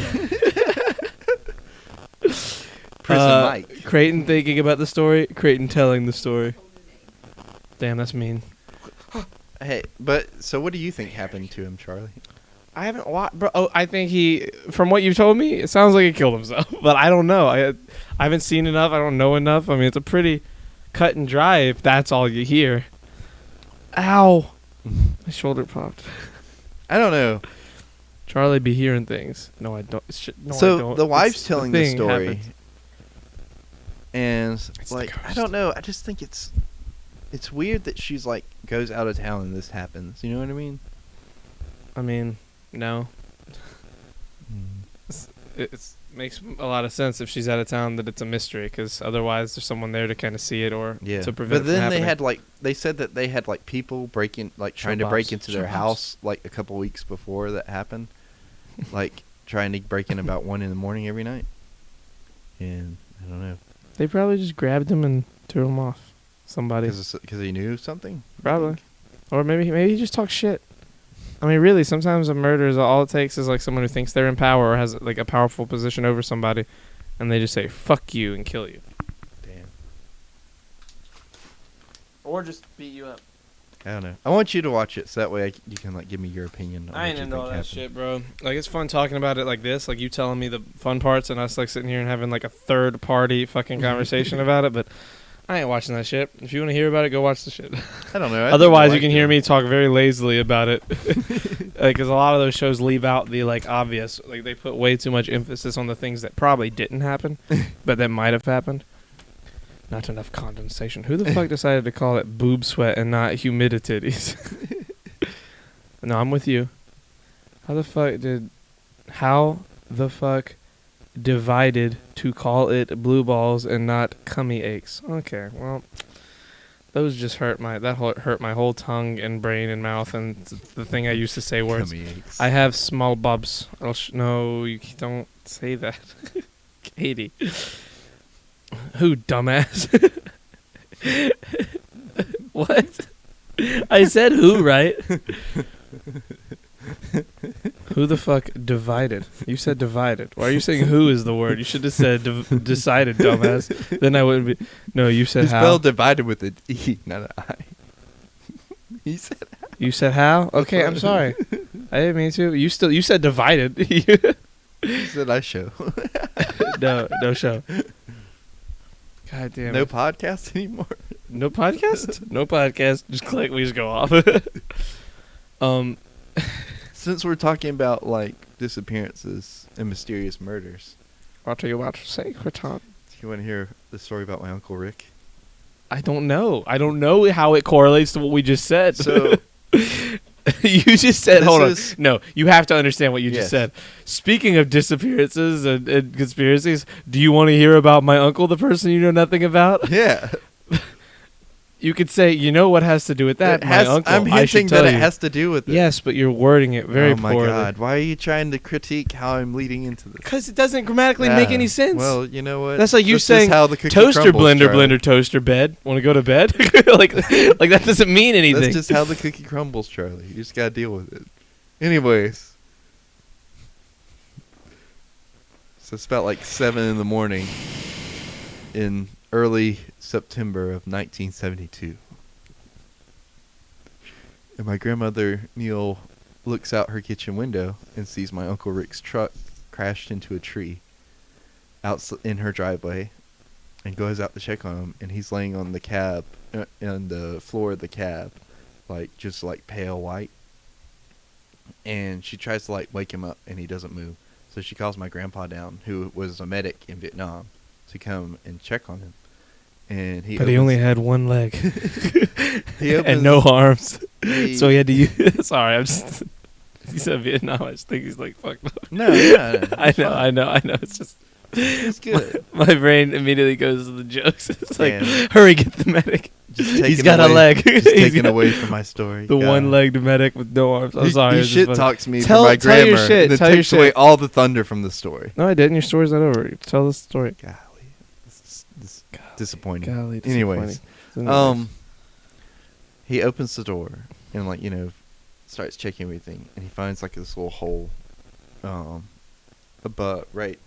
Prison Mike. Creighton thinking about the story. Creighton telling the story. Damn, that's mean. Hey, but so what do you think happened to him, Charlie? I haven't watched, bro. Oh, I think he, from what you've told me, it sounds like he killed himself. But I don't know. I haven't seen enough. I don't know enough. I mean, it's a pretty cut and dry if that's all you hear. Ow. My shoulder popped. I don't know. Charlie be hearing things. No, I don't. No, So I don't. the wife's telling the thing story. happens. And It's the like, I ghost. don't know. I just think it's weird that she's like goes out of town and this happens. You know what I mean? I mean, no. It makes a lot of sense if she's out of town that it's a mystery, because otherwise there's someone there to kind of see it or Yeah. to prevent But it from then they happening. had like they said that they had like people breaking like trying to break into their house like a couple weeks before that happened, like trying to break in about 1 a.m. every night. And I don't know. They probably just grabbed him and threw him off. Somebody. Because he knew something. Probably. Or maybe he just talks shit. I mean, really, sometimes a murder is all it takes is like someone who thinks they're in power or has like a powerful position over somebody, and they just say "fuck you" and kill you. Damn. Or just beat you up. I don't know. I want you to watch it so that way you can like give me your opinion. On I what ain't you into think all that happened. shit, bro. Like, it's fun talking about it like this, like you telling me the fun parts and us like sitting here and having like a third party fucking conversation about it, but I ain't watching that shit. If you want to hear about it, go watch the shit. I don't know. Otherwise, you can hear me talk very lazily about it. Because a lot of those shows leave out the like obvious. Like, they put way too much emphasis on the things that probably didn't happen, but that might have happened. Not enough condensation. Who the fuck decided to call it boob sweat and not humidities? No, I'm with you. How the fuck divided to call it blue balls and not cummy aches? Okay, well, those just hurt my whole tongue and brain and mouth and the thing I used to say words. Tummy aches. I have small bubs. No, you don't say that. Katie. Who, dumbass? What? I said who, right? Who the fuck divided? You said divided. Why are you saying who is the word? You should have said decided, dumbass. Then I wouldn't be. No, you said It's how. spelled divided with an E, not an I. He said You said how? Okay, I'm sorry. I didn't mean to. You said divided. he said I show. No show. God damn No it. podcast anymore. No podcast? No podcast. Just click. We just go off. Since we're talking about like disappearances and mysterious murders, What are you about to say, Kraton? do you want to hear the story about my Uncle Rick? I don't know. I don't know how it correlates to what we just said. So you just said, This hold on. is- No, you have to understand what you Yes. just said. Speaking of disappearances and conspiracies, do you want to hear about my uncle, the person you know nothing about? yeah, You could say, you know what has to do with that? It has- my uncle. I'm I should hinting tell that it you. has to do with it. Yes, but you're wording it very oh my poorly. God! Why are you trying to critique how I'm leading into this? Because it doesn't grammatically make Ah, any sense. Well, you know what? That's like you This is saying how the cookie toaster, crumbles, blender, Charlie. blender, toaster, bed. Want to go to bed? like that doesn't mean anything. That's just how the cookie crumbles, Charlie. You just gotta deal with it. Anyways, so it's about like 7 in the morning in early September of 1972. And my grandmother, Neil, looks out her kitchen window and sees my Uncle Rick's truck crashed into a tree in her driveway and goes out to check on him. And he's laying on the cab, on the floor of the cab, like just like pale white. And she tries to like wake him up and he doesn't move. So she calls my grandpa down, who was a medic in Vietnam, to come and check on him. And he but he only had one leg He and no arms, he- so he had to use. Sorry, I'm just. He said Vietnam. I just think he's like fucked up. No, yeah, I know. It's just it's good. my brain immediately goes to the jokes. It's like, Damn. hurry, get the medic. Just He's taken got a away- leg. Just He's taken got away from my story. The God. one-legged medic with no arms. I'm He- sorry. He it's just shit funny. talks me Tell- for my tell your grammar. shit, And then tell your takes away shit. all the thunder from the story. No, I didn't. Your story's not over. Tell the story. Golly, this is disappointing. Golly, Anyways, disappointing. he opens the door and like starts checking everything, and he finds like this little hole, above right.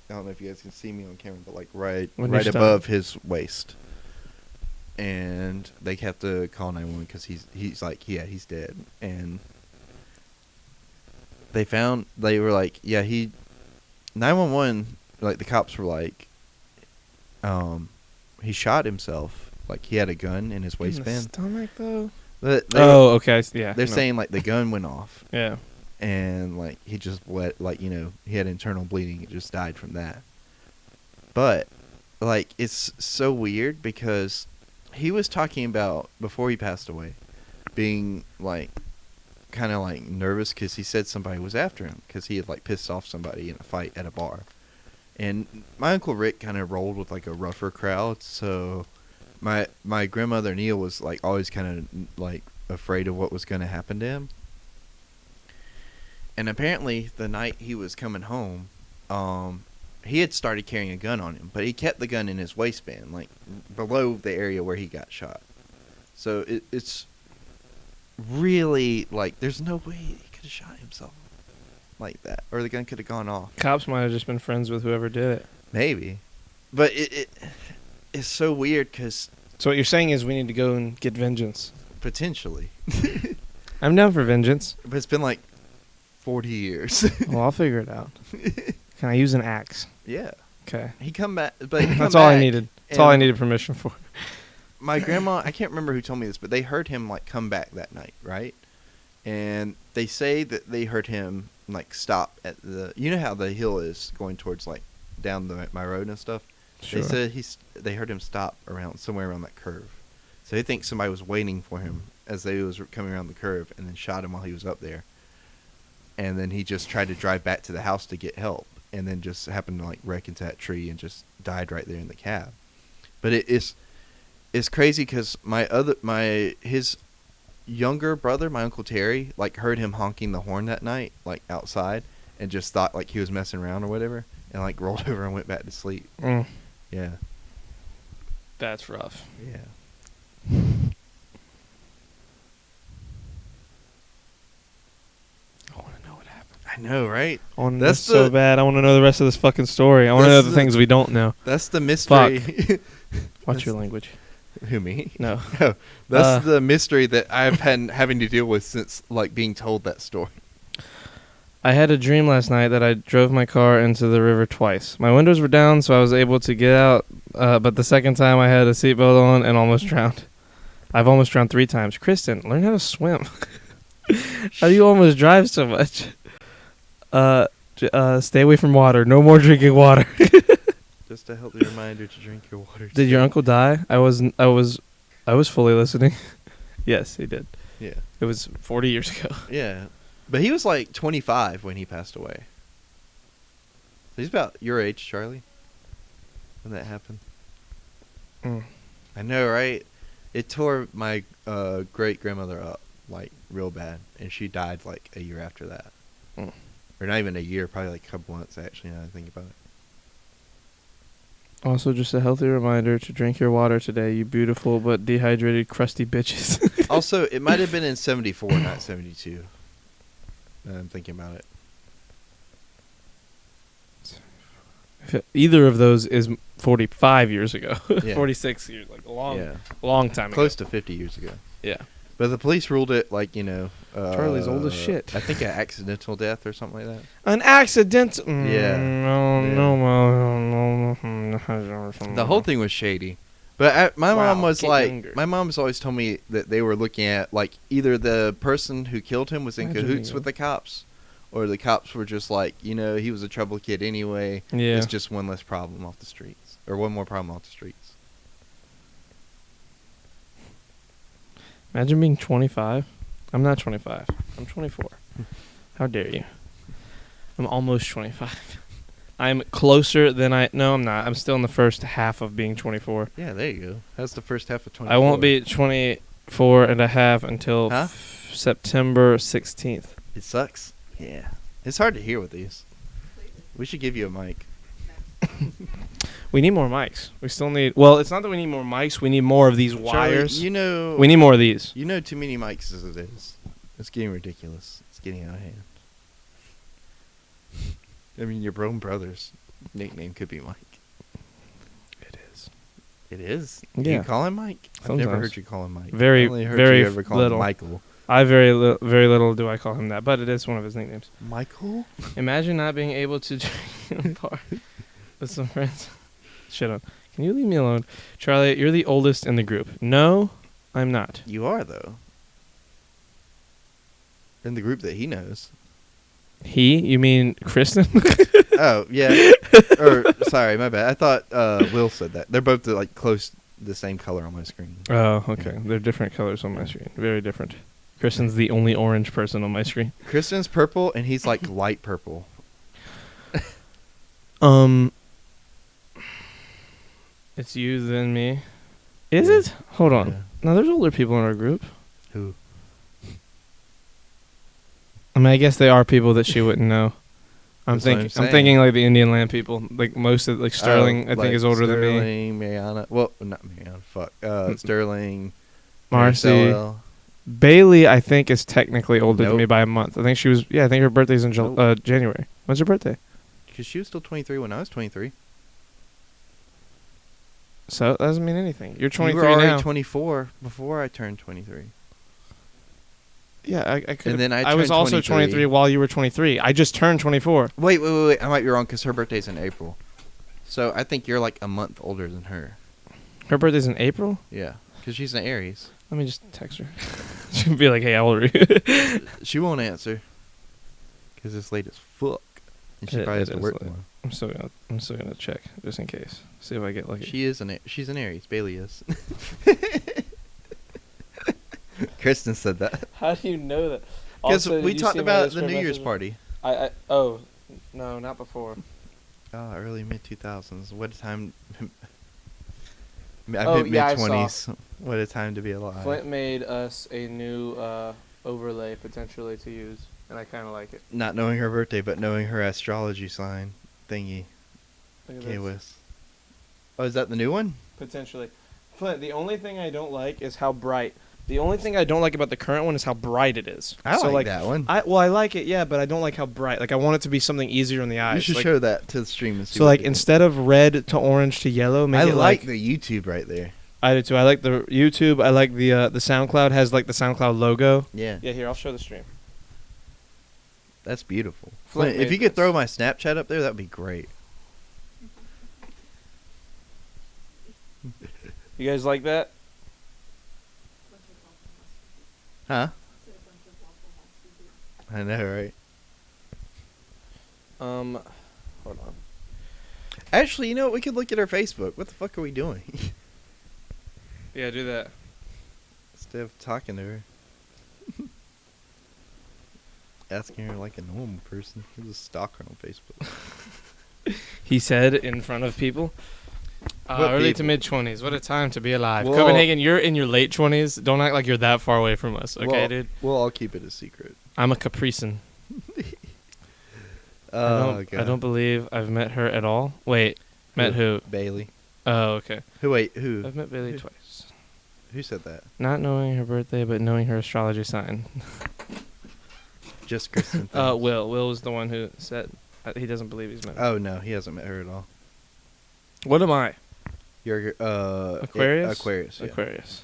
I don't know if you guys can see me on camera, but like right When you're above his waist. And they have to call 911 because he's like, yeah, he's dead. And they were like, yeah, 911, like the cops were like, he shot himself. Like he had a gun in his In the waistband. stomach, though. They're Okay. Yeah. no. saying like the gun went off Yeah. and like he just bled, like he had internal bleeding. It just died from that. But like it's so weird because he was talking about, before he passed away, being like kind of like nervous because he said somebody was after him because he had like pissed off somebody in a fight at a bar. And my Uncle Rick kind of rolled with like a rougher crowd, so my grandmother Neil was like always kind of like afraid of what was going to happen to him. And apparently the night he was coming home, he had started carrying a gun on him, but he kept the gun in his waistband, like below the area where he got shot. So it's really like there's no way he could have shot himself like that, or the gun could have gone off. Cops might have just been friends with whoever did it. Maybe, but it's so weird because So what you're saying is we need to go and get vengeance. potentially, I'm down for vengeance. but it's been like 40 years. Well, I'll figure it out. Can I use an axe? Yeah, Okay. he come back, but he come That's all I back, needed. That's all I and needed permission for. My grandma, I can't remember who told me this, but they heard him like come back that night, right? And they say that they heard him like stop at the, you know how the hill is going towards like down my road and stuff. Sure. They said they heard him stop somewhere around that curve. So they think somebody was waiting for him as they was coming around the curve and then shot him while he was up there. And then he just tried to drive back to the house to get help and then just happened to like wreck into that tree and just died right there in the cab. But it's crazy because his younger brother, my Uncle Terry, like heard him honking the horn that night, like outside, and just thought like he was messing around or whatever, and like rolled over and went back to sleep. Yeah. That's rough. Yeah. I want to know what happened. I know, right? I want to know That's so the- bad. I want to know the rest of this fucking story. I want to know That's the the- things we don't know. That's the mystery. Watch your language. Who, me? No. No. That's the mystery that I've been having to deal with since like being told that story. I had a dream last night that I drove my car into the river twice. My windows were down, so I was able to get out, but the second time I had a seatbelt on and almost drowned. I've almost drowned 3 times. Kristen, learn how to swim. How do you almost drive so much? Stay away from water. No more drinking water. Just a healthy reminder to drink your water. Did your uncle die? I was fully listening. Yes, he did. Yeah. It was 40 years ago. Yeah. But he was like 25 when he passed away. He's about your age, Charlie, when that happened. I know, right? It tore my great-grandmother up, like, real bad. And she died, like, a year after that. Or not even a year, probably like a couple months, actually, now that I think about it. Also, just a healthy reminder to drink your water today, you beautiful but dehydrated, crusty bitches. Also, it might have been in 74, not 72. I'm thinking about it. Either of those is 45 years ago. Yeah. 46 years, like a long time Close ago. to 50 years ago. Yeah. But the police ruled it like, Charlie's old as shit. I think an accidental death or something like that. An accident. Yeah. The whole thing was shady. But my mom was get like, younger. my mom's always told me that they were looking at like either the person who killed him was in Imagine cahoots being with the cops, or the cops were just like, he was a trouble kid anyway. Yeah. It's just one less problem off the streets, or one more problem off the streets. Imagine being 25. I'm not 25. I'm 24. How dare you? I'm almost 25. I'm closer than No, I'm not. I'm still in the first half of being 24. Yeah, there you go. That's the first half of 24. I won't be 24 and a half until Huh? September 16th. It sucks. Yeah. It's hard to hear with these. We should give you a mic. We need more mics. We still need... Well, it's not that we need more mics. We need more of these Charlie, wires. we We need more of these. You know too many mics as it is. It's getting ridiculous. It's getting out of hand. I mean, your own brother's nickname could be Mike. It is. It is? Yeah. You call him Mike? I've never Sometimes. heard you call him Mike. Very, I only heard very you ever call little. him Michael. Very little do I call him that, but it is one of his nicknames. Michael? Imagine not being able to drink in a bar with some friends. Shut up. Can you leave me alone? Charlie, you're the oldest in the group. No, I'm not. You are, though. In the group that he knows. He? You mean Kristen? Oh, yeah. Or, sorry, my bad. I thought Will said that. They're both like close, the same color on my screen. Oh, okay. They're different colors on my screen. Very different. Kristen's the only orange person on my screen. Kristen's purple, and he's like light purple. It's you, then me. Is it? Hold on. Yeah. No, there's older people in our group. Who? I mean, I guess they are people that she wouldn't know. I'm That's what I'm thinking like the Indian land people. Like most of Sterling, I think is older than me. Sterling, Mariana. Well, not Mariana. Fuck. Sterling. Marcy. Maricela. Bailey, I think, is technically older than Nope. me by a month. I think she was. Yeah, I think her birthday's in January. When's her birthday? Because she was still 23 when I was 23. So that doesn't mean anything. You're 23 You were already now. 24 before I turned 23. Yeah, I could. And then I I was turned also 23 23 while you were 23. I just turned 24. Wait. I might be wrong because her birthday's in April. So I think you're like a month older than her. Her birthday's in April. Yeah. Because she's an Aries. Let me just text her. She'll be like, "Hey, how old are you?" She won't answer. Because it's late as fuck. And she It- probably has it to is work late. tomorrow. I'm still gonna check just in case. See if I get lucky. She's an Aries. Bailey is. Kristen said that. How do you know that? Because Also, we did you talked see my about the Instagram New Year's messages? party. Oh, no, not before. Early mid 2000s. What a time. Oh, mid yeah, I saw. 20s. What a time to be alive. Flint made us a new overlay potentially to use, and I kind of like it. Not knowing her birthday, but knowing her astrology sign thingy. Look at Okay, this. Wes. Oh, is that the new one? Potentially. Flint, the only thing I don't like is how bright. The only thing I don't like about the current one is how bright it is. I so, like that one. I like it, yeah, but I don't like how bright. Like, I want it to be something easier on the eyes. You should like, show that to the stream and see. so, what like, they think. instead of red to orange to yellow, make I it like the YouTube right there. I do too. I like the YouTube. I like the SoundCloud has like the SoundCloud logo. Yeah, Yeah, here I'll show the stream. that's beautiful. Flint Flint, if made you could this. throw my Snapchat up there, that'd be great. You guys like that? Huh? I know, right? Hold on. Actually, you know what? We could look at her Facebook. What the fuck are we doing? Yeah, do that. Instead of talking to her. Asking her like a normal person. Who's a stalker on Facebook? He said in front of people. What Early people? to mid 20s. What a time to be alive. Well- Copenhagen, you're in your late 20s. Don't act like you're that far away from us, okay, Well, dude? Well, I'll keep it a secret. I'm a Capricen. Oh, I don't believe I've met her at all. Wait, met who? Bailey. Oh, okay. Who? I've met Bailey Who? twice. Who said that? Not knowing her birthday, but knowing her astrology sign. Just Kristen. Will. Will was the one who said he doesn't believe he's met her. Oh no, he hasn't met her at all. What am I? You're Aquarius? Aquarius. Yeah. Aquarius.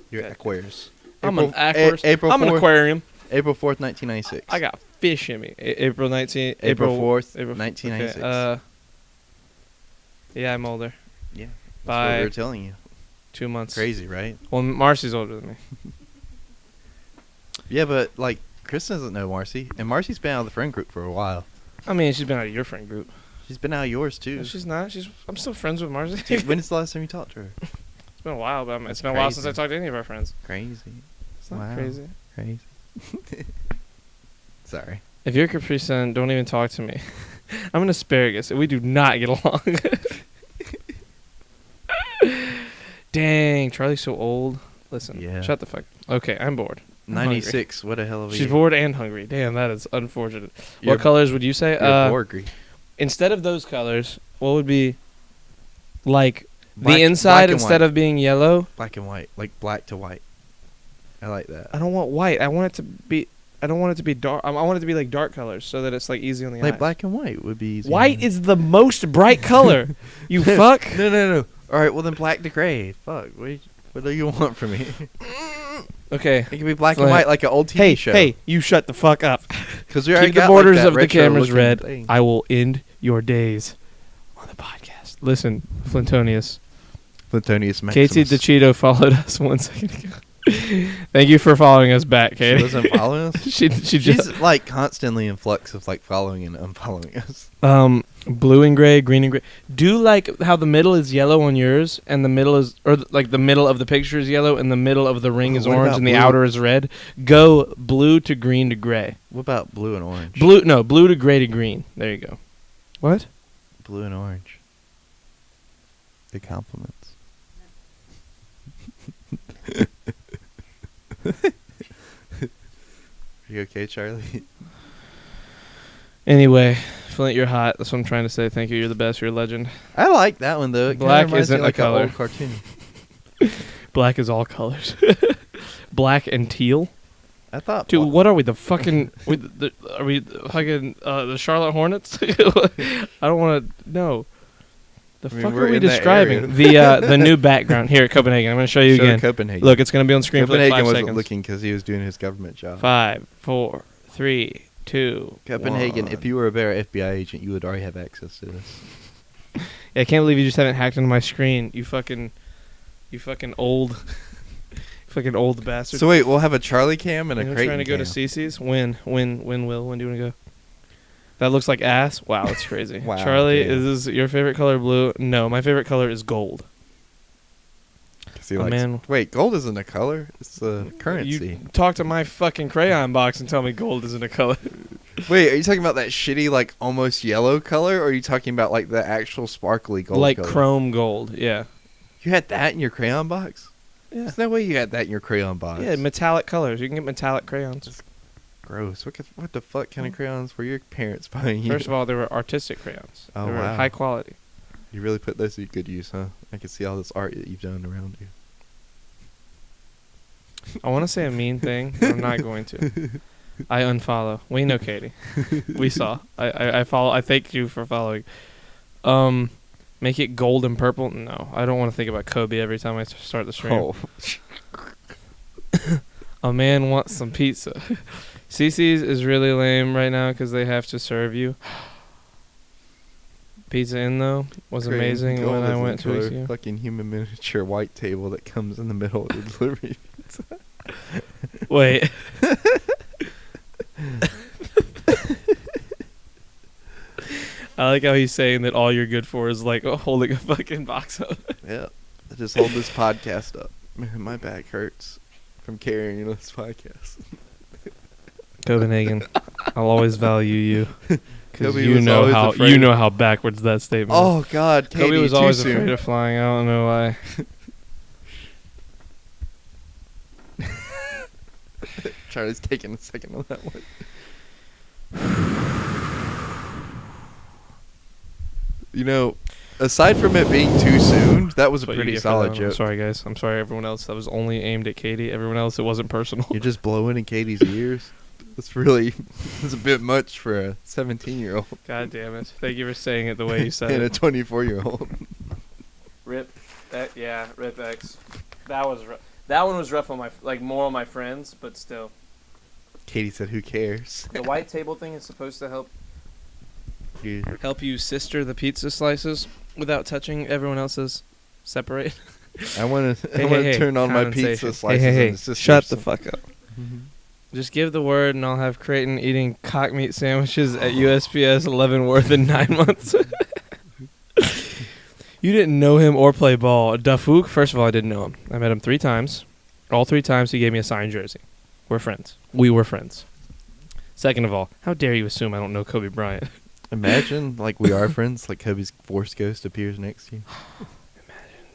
You're Okay. Aquarius. I'm an Aquarius. April I'm an 4th, aquarium. April 4th, 1996. I got fish in me. April 19. April 4th, April- 1996. Okay, yeah, I'm older. Yeah. That's what By we were telling you. 2 months. Crazy, right? Well, Marcy's older than me. Yeah, but like Kristen doesn't know Marcy, and Marcy's been out of the friend group for a while. I mean, she's been out of your friend group. She's been out of yours too. No, she's not. I'm still friends with Marcy. Dude, when's the last time you talked to her? It's been a while, but it's That's been a while since I crazy. talked to any of our friends. Crazy. It's not Wow. crazy. Crazy. Sorry. If you're Capri Sun, don't even talk to me. I'm an asparagus, and we do not get along. Dang, Charlie's so old. Listen, Yeah. shut the fuck. Okay, I'm bored. I'm hungry. 96. What a hell of a She's year. bored and hungry. Damn, that is unfortunate. You're- What colors would you say? You're Borgry. Instead of those colors, what would be like Black- the black inside and instead white. of being yellow? Black and white, like black to white. I like that. I don't want white. I want it to be. I don't want it to be dark. I want it to be like dark colors so that it's like easy on the Like eyes. black and white would be easy. White is the most bright color. You fuck. No. All right, well then black to gray. Fuck. What do you want from me? Okay. It can be black and Flint. white like an old TV Hey, show. hey, you shut the fuck up. Because we already Keep the got borders like that of the retro cameras looking red. thing. I will end your days on the podcast. Listen, Flintonius. Plutonius Katie Maximus. DeCito followed us 1 second ago. Thank you for following us back, She Katie. wasn't following us. she She's just like constantly in flux of like following and unfollowing us. blue and gray, green and gray. Do like how the middle is yellow on yours, and the middle is, or like the middle of the picture is yellow, and the middle of the ring Oh, is what orange, about and the blue? outer is red. Go blue to green to gray. What about blue and orange? Blue to gray to green. There you go. What? Blue and orange. Big compliments. Are you okay, Charlie? Anyway, Flint, you're hot. That's what I'm trying to say. Thank you. You're the best. You're a legend. I like that one though. It kinda Black reminds me isn't a like an color. old cartoon. Black is all colors. Black and teal. I thought. Dude, what are we? The fucking? Are we fucking the Charlotte Hornets? I don't want to know. The I mean, fuck we're are we in that describing? The new background here at Copenhagen. I'm going to show you Show again. Copenhagen. Look, it's going to be on screen for like Copenhagen 5 wasn't seconds. looking because he was doing his government job. 5, 4, 3, 2. Copenhagen, 1. if you were a better FBI agent, you would already have access to this. Yeah, I can't believe you just haven't hacked into my screen. You fucking old, fucking old bastard. So wait, we'll have a Charlie cam and you a know, Creighton trying to go to cam. CC's. When do you want to go? That looks like ass. Wow, that's crazy. Wow, Charlie, damn. is this your favorite color blue? No, my favorite color is gold. 'Cause he Oh, likes- man. Wait, gold isn't a color. It's a currency. You talk to my fucking crayon box and tell me gold isn't a color. Wait, are you talking about that shitty, like, almost yellow color? Or are you talking about, like, the actual sparkly gold like color? chrome gold. Yeah. You had that in your crayon box? Yeah. There's no way you had that in your crayon box. Yeah, metallic colors. You can get metallic crayons. Gross. What the fuck kind of crayons were your parents buying you? First of all, they were artistic crayons. Oh, they were wow. high quality. You really put those to good use, huh? I can see all this art that you've done around you. I want to say a mean thing, but I'm not going to. I unfollow. We know Katie. We saw. I follow. I thank you for following. Make it gold and purple. No, I don't want to think about Kobe every time I start the stream. Oh. A man wants some pizza. CC's is really lame right now because they have to serve you. Pizza Inn though was amazing when I went 2 weeks ago. Fucking human miniature white table that comes in the middle of the delivery. Wait. I like how he's saying that all you're good for is like holding a fucking box up. Yeah. I just hold this podcast up. Man, my back hurts from carrying this podcast. Copenhagen, I'll always value you because Kobe you was know always how afraid you of- know how backwards that statement. Oh God, Katie, Kobe was too always soon. afraid of flying. I don't know why. Charlie's taking a second on that one. You know, aside from it being too soon, that was a That's what you pretty get for solid that. joke. I'm sorry, guys. I'm sorry, everyone else. That was only aimed at Katie. Everyone else, it wasn't personal. You're just blowing in Katie's ears. That's really, that's a bit much for a 17-year-old God damn it! Thank you for saying it the way you said and a it. 24-year-old. Rip, yeah, Rip X. That was that one was rough on my more on my friends, but still. Katie said, "Who cares?" The white table thing is supposed to help Dude. you sister the pizza slices without touching everyone else's. Separate. I want to. Hey, I want to hey, turn on my condensation. pizza slices. Hey, into sisters. shut the fuck up. Mhm. Just give the word, and I'll have Creighton eating cock meat sandwiches at USPS Leavenworth in 9 months. You didn't know him or play ball. Dafuk, first of all, I didn't know him. I met him 3 times. All 3 times he gave me a signed jersey. We're friends. We were friends. Second of all, how dare you assume I don't know Kobe Bryant? Imagine, like, we are friends. Like Kobe's Force Ghost appears next to you.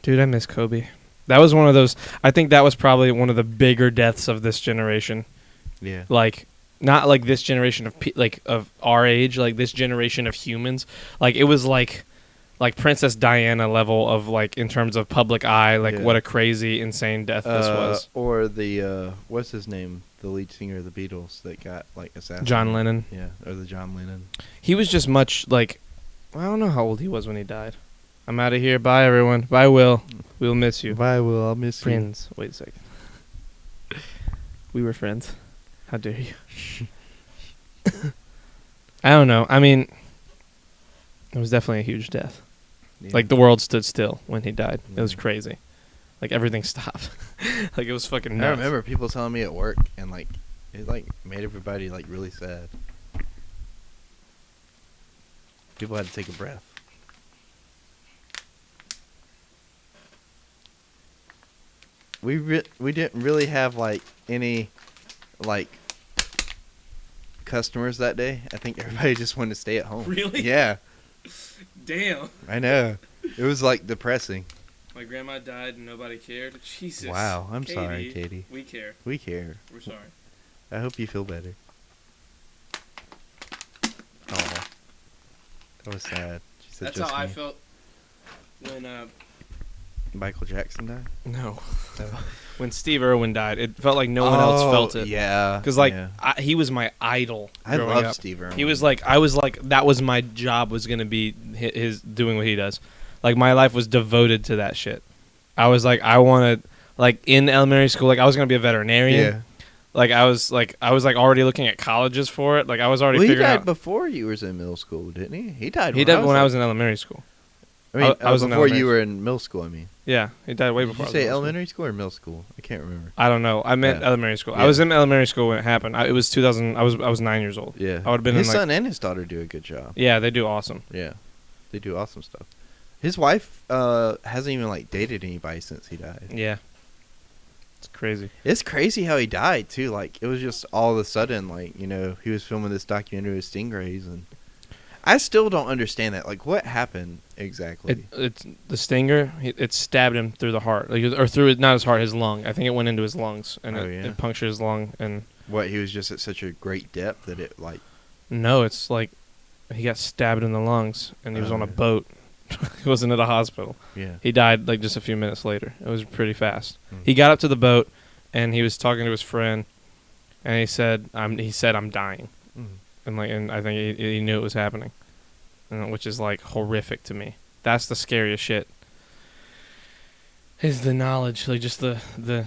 Dude, I miss Kobe. That was one of those. I think that was probably one of the bigger deaths of this generation. Yeah. Like, not like this generation of of our age, like this generation of humans. Like it was like Princess Diana level of like in terms of public eye. Like Yeah. what a crazy, insane death this was. Or the what's his name? The lead singer of the Beatles that got like assassinated. John Lennon. Yeah, or the John Lennon. He was just much like. I don't know how old he was when he died. I'm out of here. Bye, everyone. Bye, Will. We'll miss you. Bye, Will. I'll miss Friends. Wait a second. We were friends. How dare you? I don't know. I mean, it was definitely a huge death. you. Yeah. Like the world stood still when he died. It was Yeah. crazy. Like everything stopped. Like it was fucking I nuts. remember people telling me at work, and like it like made everybody like really sad. People had to take a breath. We didn't really have like any like customers that day. I think everybody just wanted to stay at home. Really? Yeah, Damn. I know. It was like depressing. My grandma died and nobody cared. Jesus. Wow, I'm sorry, Katie. We care. We care. We're sorry. I hope you feel better. Oh, that was sad. She said That's just how I me. felt when Michael Jackson died. no. No. When Steve Irwin died. It felt like no one else felt it. Yeah. Cuz like yeah. he was my idol. I growing love up. Steve Irwin. He was like, I was like, that was my job was gonna be his doing what he does. Like my life was devoted to that shit. I was like, I wanted like in elementary school, like I was gonna be a veterinarian. Yeah. Like I was already looking at colleges for it. Like I was already Well, he figuring died out. before you was in middle school, didn't he? He died. He died when I was in elementary school. I mean, I was in before you elementary. were in middle school. I mean, Yeah, he died way did before. you I was say in middle school. elementary school or middle school? I can't remember. I don't know. I meant Yeah. elementary school. Yeah. I was in elementary school when it happened. It was 2000. I was 9 years old. Yeah, I would've been his in, like- son and his daughter do a good job. Yeah, they do awesome. Yeah, they do awesome stuff. His wife hasn't even like dated anybody since he died. Yeah, it's crazy. It's crazy how he died too. Like it was just all of a sudden, like he was filming this documentary with stingrays, and I still don't understand that. Like, what happened exactly? It's the stinger. It stabbed him through the heart, or through not his heart, his lung. I think it went into his lungs, and Oh, it, yeah. it punctured his lung. And What, he was just at such a great depth that it like. no, it's like he got stabbed in the lungs, and he was Oh, on a yeah. boat. He wasn't at a hospital. Yeah. He died like just a few minutes later. It was pretty fast. Mm. He got up to the boat, and he was talking to his friend, and he said, "I'm dying," and I think he knew it was happening, which is like horrific to me. That's the scariest shit. Is the knowledge, like just the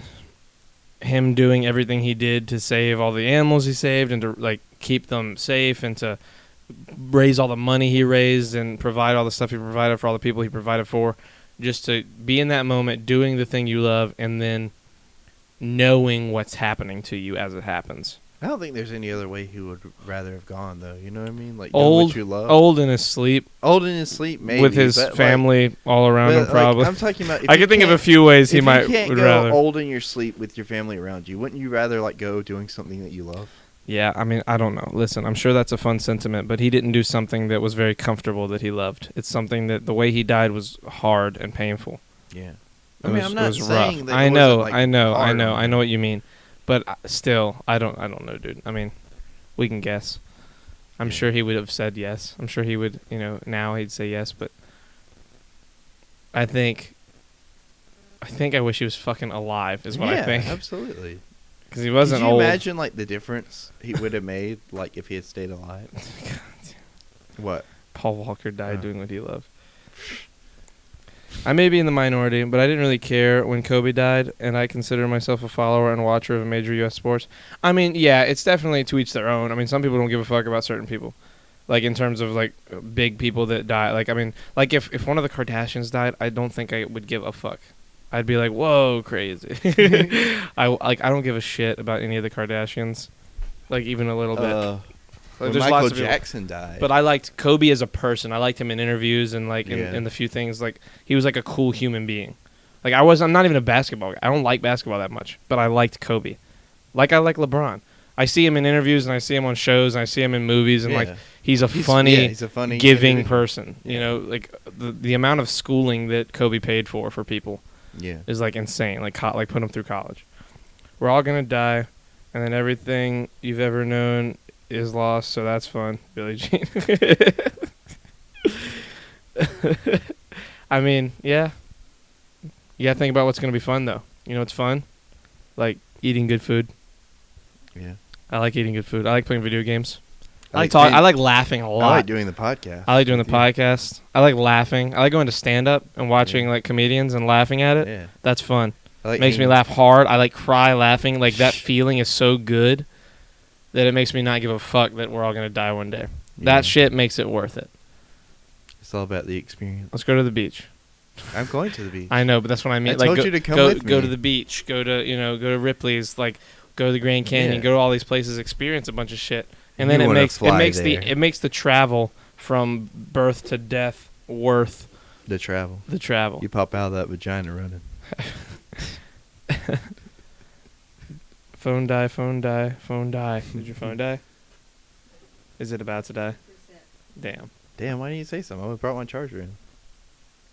him doing everything he did to save all the animals he saved and to like keep them safe and to raise all the money he raised and provide all the stuff he provided for all the people he provided for, just to be in that moment doing the thing you love and then knowing what's happening to you as it happens. I don't think there's any other way he would rather have gone, though. You know what I mean? Like, Old, what you love. old in his sleep, Old in his sleep, maybe. with his but, like, family all around him, but, like, probably. I'm talking about. If I you can think of a can't- few ways he if might you can't would go rather. old in your sleep with your family around you, wouldn't you rather like go doing something that you love? Yeah, I mean, I don't know. Listen, I'm sure that's a fun sentiment, but he didn't do something that was very comfortable that he loved. It's something that the way he died was hard and painful. Yeah. It was, I'm it not was saying rough. that. I it know, wasn't, like, I know, I hard know, on I him. know what you mean, but still, I don't know, dude. I mean, we can guess. I'm Yeah. sure he would have said yes. I'm sure he would, now he'd say yes, but I think I wish he was fucking alive. Is what yeah, I think, absolutely. because he wasn't Could you old. imagine like the difference he would have made, like if he had stayed alive? What? Paul Walker died Oh. doing what he loved. I may be in the minority, but I didn't really care when Kobe died, and I consider myself a follower and watcher of major U.S. sports. I mean, yeah, it's definitely to each their own. I mean, some people don't give a fuck about certain people, like in terms of like big people that die. Like, I mean, like if one of the Kardashians died, I don't think I would give a fuck. I'd be like, whoa, crazy. I don't give a shit about any of the Kardashians, like even a little bit. When There's Michael lots of people- Jackson died. But I liked Kobe as a person. I liked him in interviews and like Yeah. in the few things. Like he was like a cool human being. Like I'm not even a basketball guy. I don't like basketball that much. But I liked Kobe. Like I like LeBron. I see him in interviews and I see him on shows and I see him in movies and like Yeah. he's a He's- funny, yeah, he's a funny giving individual. person. You Yeah. know, like the amount of schooling that Kobe paid for people Yeah. is like insane. Like like put him through college. We're all gonna die, and then everything you've ever known is lost. So that's fun, Billie Jean. I mean, yeah. You gotta think about what's gonna be fun though. You know what's fun? Like eating good food. Yeah. I like eating good food. I like playing video games. I I like like talk. doing- I like laughing a I lot. like doing the podcast. I like doing the with you. podcast. I like laughing. I like going to stand up and watching like comedians and laughing at it. Yeah. That's fun. I like Makes me hanging- laugh hard. I like cry laughing. Like that feeling is so good that it makes me not give a fuck that we're all gonna die one day. Yeah. That shit makes it worth it. It's all about the experience. Let's go to the beach. I'm going to the beach. I know, but that's what I mean. I like told go, you to come go, with go me. to the beach. Go to go to Ripley's. Like go to the Grand Canyon. Yeah. Go to all these places. Experience a bunch of shit. And You then it wanna makes fly the there. it makes the travel from birth to death worth The travel. the travel. You pop out of that vagina running. Phone die, phone die, phone die. Did your phone die? Is it about to die? Damn. Damn, why didn't you say something? I would have brought my charger in.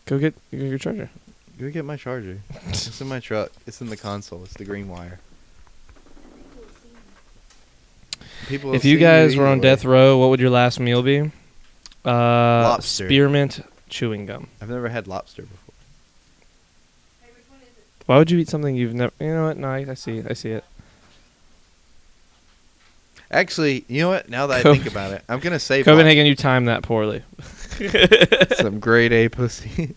Go get your charger. Go get my charger. It's in my truck. It's in the console. It's the green wire. People will If you see guys were on either way. death row, what would your last meal be? Lobster. Spearmint chewing gum. I've never had lobster before. Why would you eat something you've never? You know what? No, I see it. Actually, you know what? Now that I Copen- think about it, I'm gonna say Copenhagen, you timed that poorly. some grade A pussy.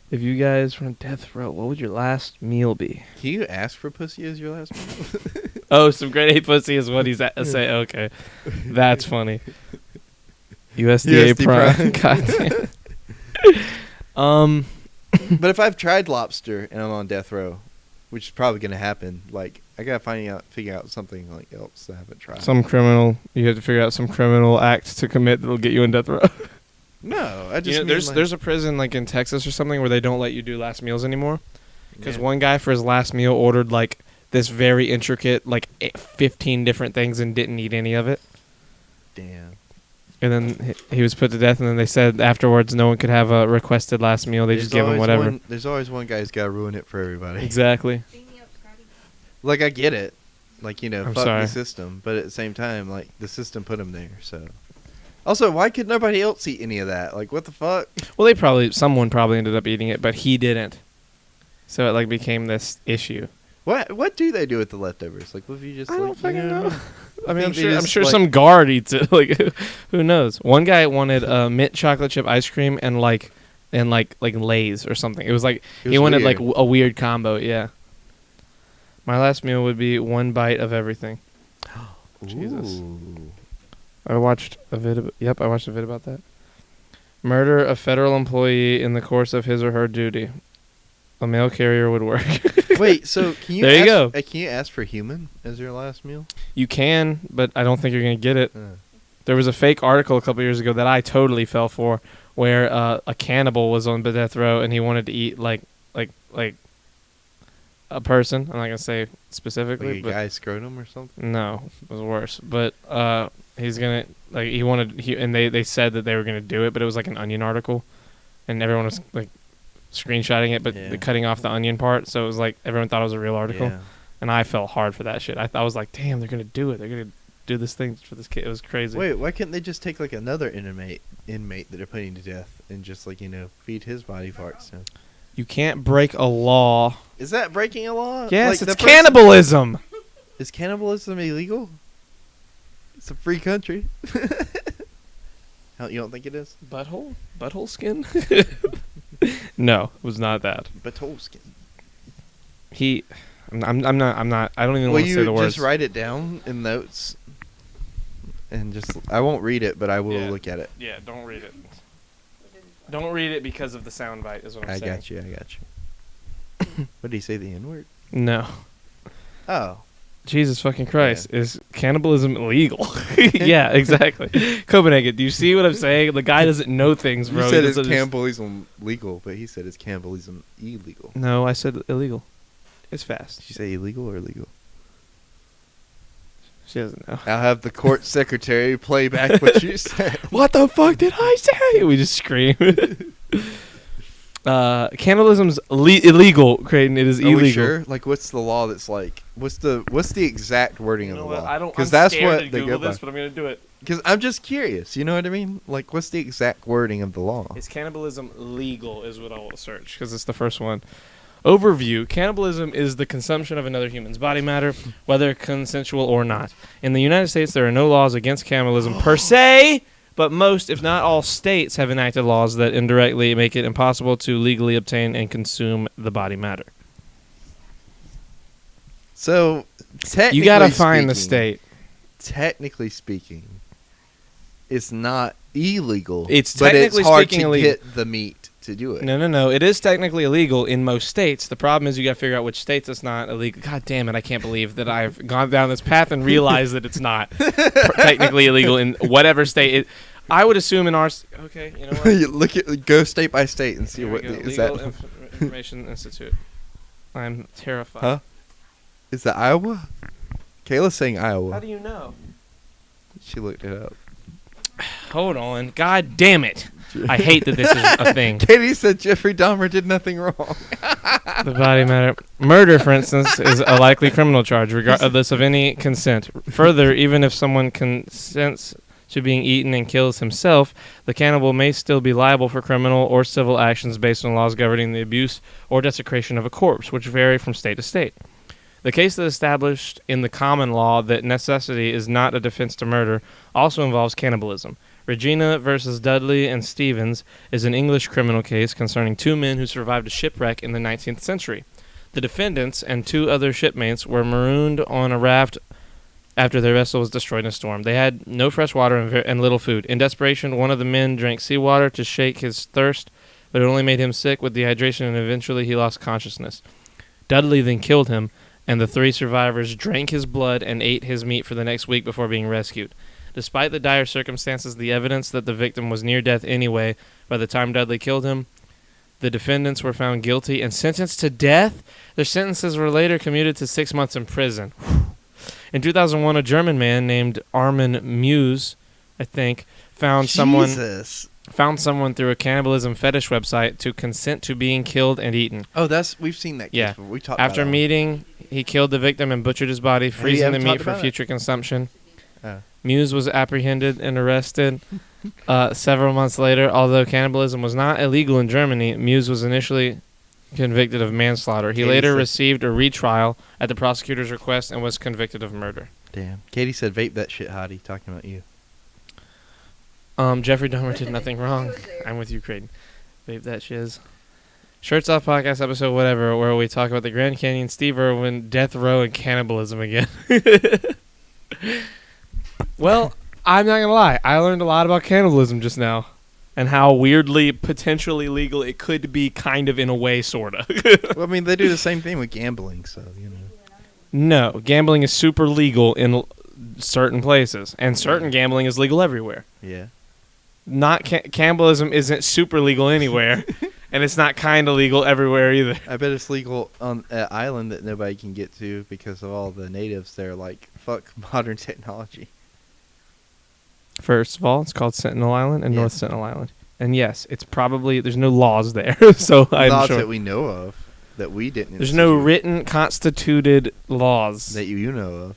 If you guys were on death row, what would your last meal be? Can you ask for pussy as your last meal? Oh, some grade A pussy is what he's say. Okay, that's funny. USDA USD Prime. God damn. But if I've tried lobster and I'm on death row, which is probably gonna happen, like I gotta figure out something like else I haven't tried. Some criminal. You have to figure out some criminal act to commit that'll get you in death row. No, I just You know, mean, there's like, there's a prison like in Texas or something where they don't let you do last meals anymore. Because yeah. one guy for his last meal ordered like this very intricate, like 15 different things and didn't eat any of it. Damn. And then he was put to death. And then they said afterwards no one could have a requested last meal. They just gave him whatever. There's always one guy who's got to ruin it for everybody. Exactly. Like I get it, like I'm fuck sorry. the system, but at the same time, like the system put him there. So, also, why could nobody else eat any of that? Like, what the fuck? Well, someone probably ended up eating it, but he didn't. So it like became this issue. What do they do with the leftovers? Like, what if you just? I like, don't fucking you know. I mean, think they I'm just, sure like- some guard eats it. Like, who knows? One guy wanted mint chocolate chip ice cream and like Lay's or something. It was like It he was wanted like weird. a weird combo. Yeah. My last meal would be one bite of everything. Jesus. Ooh. I watched a vid. I watched a vid about that. Murder a federal employee in the course of his or her duty. A mail carrier would work. Wait, so can you? There you ask, go. Can you ask for human as your last meal? You can, but I don't think you're gonna get it. Uh, There was a fake article a couple years ago that I totally fell for, where a cannibal was on death row and he wanted to eat like a person. I'm not gonna say specifically, like a but guy's scrotum or something. no, it was worse. But he's gonna and they said that they were gonna do it, but it was like an Onion article, and everyone was like screenshotting it, but Yeah. cutting off the onion part, so it was like everyone thought it was a real article, Yeah. and I fell hard for that shit. I was like, damn, they're gonna do it. They're gonna do this thing for this kid. It was crazy. Wait, why couldn't they just take like another inmate that are putting to death and just like feed his body parts? So. You can't break a law. Is that breaking a law? Yes, Like, it's the person- cannibalism. Is cannibalism illegal? It's a free country. You don't think it is? Butthole skin? No, it was not that. Batolskin. I'm not. I don't even Will want to say you the words. just write it down in notes? And I won't read it, but I will Yeah. look at it. Yeah, don't read it. Don't read it because of the soundbite. Is what I'm I saying. got you. What did he say? The N-word? No. Oh. Jesus fucking Christ. Is cannibalism illegal? Yeah, exactly. Copenhagen, do you see what I'm saying? The guy doesn't know things, bro. You He said it's doesn't cannibalism legal, but he said it's cannibalism illegal. No, I said illegal. It's fast. Did you say illegal or legal? She doesn't know. I'll have the court secretary play back what you said. What the fuck did I say? We just scream. Cannibalism's illegal, Creighton. It is Are illegal. we sure? Like, what's the law that's like? What's the exact wording of the law? I don't. Because I'm that's scared what to they Google go by. this, but I'm gonna do it. Because I'm just curious. You know what I mean? Like, what's the exact wording of the law? Is cannibalism legal? Is what I will search because it's the first one. Overview: Cannibalism is the consumption of another human's body matter, whether consensual or not. In the United States, there are no laws against cannibalism per se, but most, if not all, states have enacted laws that indirectly make it impossible to legally obtain and consume the body matter. So, technically You gotta find the speaking- state. Technically speaking, it's not illegal. It's but technically it's hard speaking to illegal. get the meat to do it. No. It is technically illegal in most states. The problem is you got to figure out which states it's not illegal. God damn it! I can't believe that I've gone down this path and realized that it's not technically illegal in whatever state. I would assume in our. Okay, you know what? You go state by state and see Here we what go. is Legal that. Information Institute. I'm terrified. Huh? Is that Iowa? Kayla's saying Iowa. How do you know? She looked it up. Hold on. God damn it! I hate that this is a thing. Katie said Jeffrey Dahmer did nothing wrong. The body matter. Murder, for instance, is a likely criminal charge, regardless of any consent. Further, even if someone consents to being eaten and kills himself, the cannibal may still be liable for criminal or civil actions based on laws governing the abuse or desecration of a corpse, which vary from state to state. The case that established in the common law that necessity is not a defense to murder also involves cannibalism. Regina versus Dudley and Stevens is an English criminal case concerning two men who survived a shipwreck in the 19th century. The defendants and two other shipmates were marooned on a raft after their vessel was destroyed in a storm. They had no fresh water and little food. In desperation, one of the men drank seawater to shake his thirst, but it only made him sick with dehydration, and eventually he lost consciousness. Dudley then killed him, and the 3 survivors drank his blood and ate his meat for the next week before being rescued. Despite the dire circumstances, the evidence that the victim was near death anyway by the time Dudley killed him, the defendants were found guilty and sentenced to death. Their sentences were later commuted to 6 months in prison. In 2001, a German man named Armin Muse, I think, found someone through a cannibalism fetish website to consent to being killed and eaten. Oh, we've seen that case Yeah. before. We talked After about meeting, he killed the victim and butchered his body, freezing the haven't meat talked for about it? future consumption. Oh. Muse was apprehended and arrested several months later. Although cannibalism was not illegal in Germany, Muse was initially convicted of manslaughter. He Katie later said- received a retrial at the prosecutor's request and was convicted of murder. Damn. Katie said, "Vape that shit, hottie." Talking about you. Jeffrey Dahmer did nothing wrong. I'm with you, Creighton. Vape that shiz. Shirts Off podcast episode, whatever, where we talk about the Grand Canyon, Steve Irwin, death row, and cannibalism again. Well, I'm not gonna lie. I learned a lot about cannibalism just now, and how weirdly, potentially legal it could be, kind of in a way, sorta. Well, I mean, they do the same thing with gambling, so you know. No, gambling is super legal in certain places, and certain gambling is legal everywhere. Yeah. Not cannibalism isn't super legal anywhere, and it's not kind of legal everywhere either. I bet it's legal on an island that nobody can get to because of all the natives there. Like, fuck modern technology. First of all, it's called Sentinel Island and Yeah. North Sentinel Island. And yes, it's probably, there's no laws there, so I'm Laws sure. that we know of that we didn't. There's no institute, written, constituted laws. that you know of.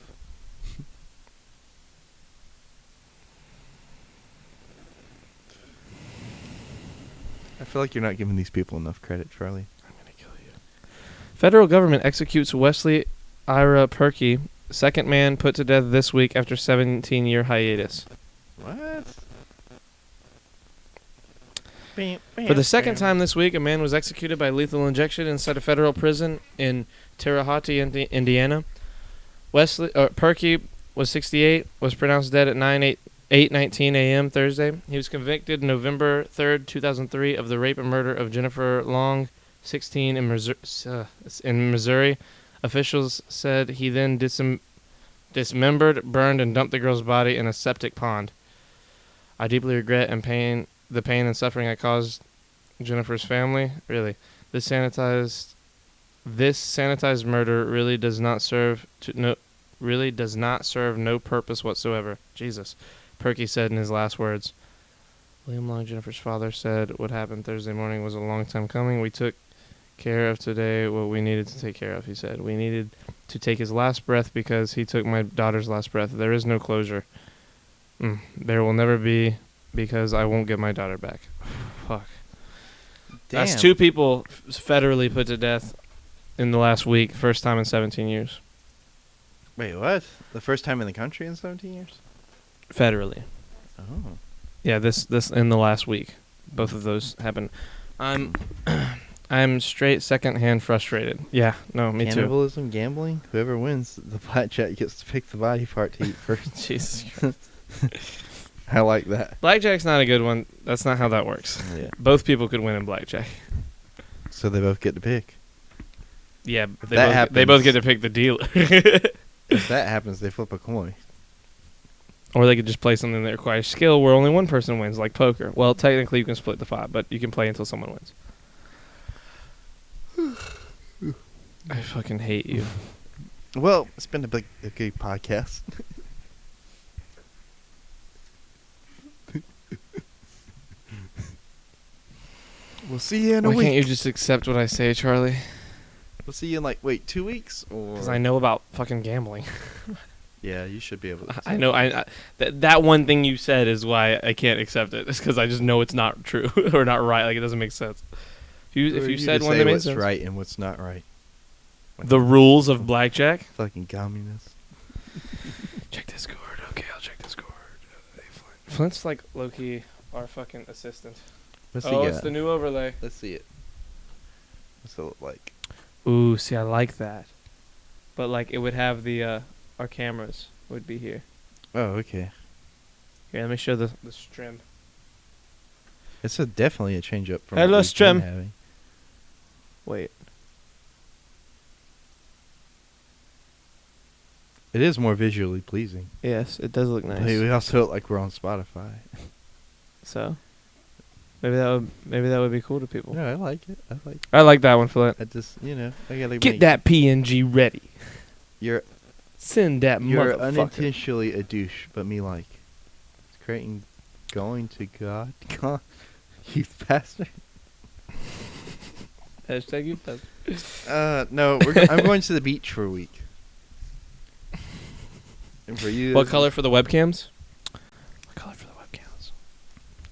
I feel like you're not giving these people enough credit, Charlie. I'm gonna kill you. Federal government executes Wesley Ira Perky, second man put to death this week after 17-year hiatus. What? For the second time this week, a man was executed by lethal injection inside a federal prison in Terre Haute, Indiana. Perky was 68, was pronounced dead at 8:19 a.m. Thursday. He was convicted November 3rd, 2003, of the rape and murder of Jennifer Long, 16, in Missouri. Officials said he then dismembered, burned, and dumped the girl's body in a septic pond. I deeply regret the pain and suffering I caused Jennifer's family. Really, this sanitized murder really does not serve no purpose whatsoever. Jesus, Perky said in his last words. William Long, Jennifer's father, said what happened Thursday morning was a long time coming. We took care of today what we needed to take care of, he said. We needed to take his last breath because he took my daughter's last breath. There is no closure. There will never be, because I won't get my daughter back. Fuck. Damn. That's 2 people federally put to death in the last week. First time in 17 years. Wait, what? The first time in the country in 17 years? Federally. Oh. Yeah, this in the last week. Both of those happened. I'm straight secondhand frustrated. Yeah, no, me too. Cannibalism, gambling, whoever wins, the blackjack gets to pick the body part to eat first. Jesus Christ. I like that. Blackjack's not a good one. That's not how that works. Yeah. Both people could win in blackjack. So they both get to pick. Yeah, If they that both happens- get to pick the dealer. If that happens, they flip a coin. Or they could just play something that requires skill where only one person wins, like poker. Well, technically you can split the pot, but you can play until someone wins. I fucking hate you. Well, it's been a good podcast. We'll see you in a Why week. can't you just accept what I say, Charlie? We'll see you in 2 weeks? Or Because I know about fucking gambling. Yeah, you should be able to. I know. That one thing you said is why I can't accept it. It's because I just know it's not true or not right. Like, it doesn't make sense. If you said one that made what's sense. right and what's not right. The rules of blackjack. Fucking communists. Check Discord. Okay, I'll check Discord. Flint's like low-key our fucking assistant. What's Oh, he it's got? the new overlay. Let's see it. What's it look like? Ooh, see, I like that. But like, it would have the our cameras. would be here. Oh, okay. Here, let me show the strim. It's definitely a change up from Hello, what we've been Strim. having. Wait. It is more visually pleasing. Yes, it does look nice. Hey, we also look like we're on Spotify. So, maybe that would be cool to people. No, I like it. I like that one, Flint. I just, I gotta Get make- that PNG ready. You're Send that you're motherfucker. unintentionally a douche, but me like. Creighton going to God, God, you bastard. Hashtag you. No, I'm going to the beach for a week. And for you, What color for the webcams? What color for the webcams?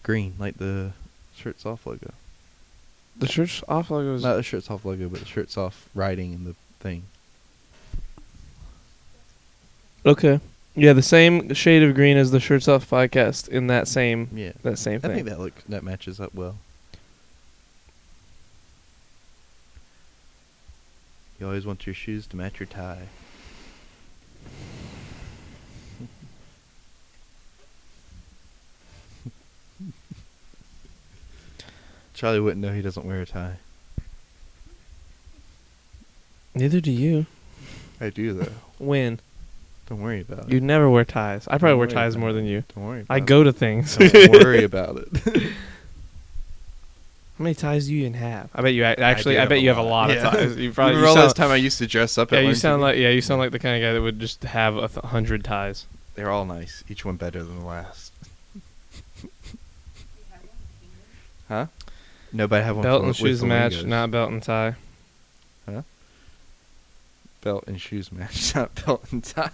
green, like the Shirts Off logo. The shirts off logo is. Not the Shirts Off logo, but the Shirts Off writing in the thing. Okay. Yeah, the same shade of green as the Shirts Off podcast in that same Yeah, thing. I think that matches up well. You always want your shoes to match your tie. Charlie wouldn't know he doesn't wear a tie. Neither do you. I do though. When? Don't worry about You it. never wear ties. I probably Don't wear worry ties about more it. than you. Don't worry. I about go to things. it. Don't worry about it. How many ties do you even have? I bet you do actually. I bet you have a lot of Yeah. ties. You probably. Remember You all sound, this time I used to dress up. yeah, at you Learn sound TV? like you sound like the kind of guy that would just have 100 ties. They're all nice. Each one better than the last. Huh? No, but I have one. Belt from- and with shoes match, flamingos. not belt and tie. Belt and shoes match, not belt and tie.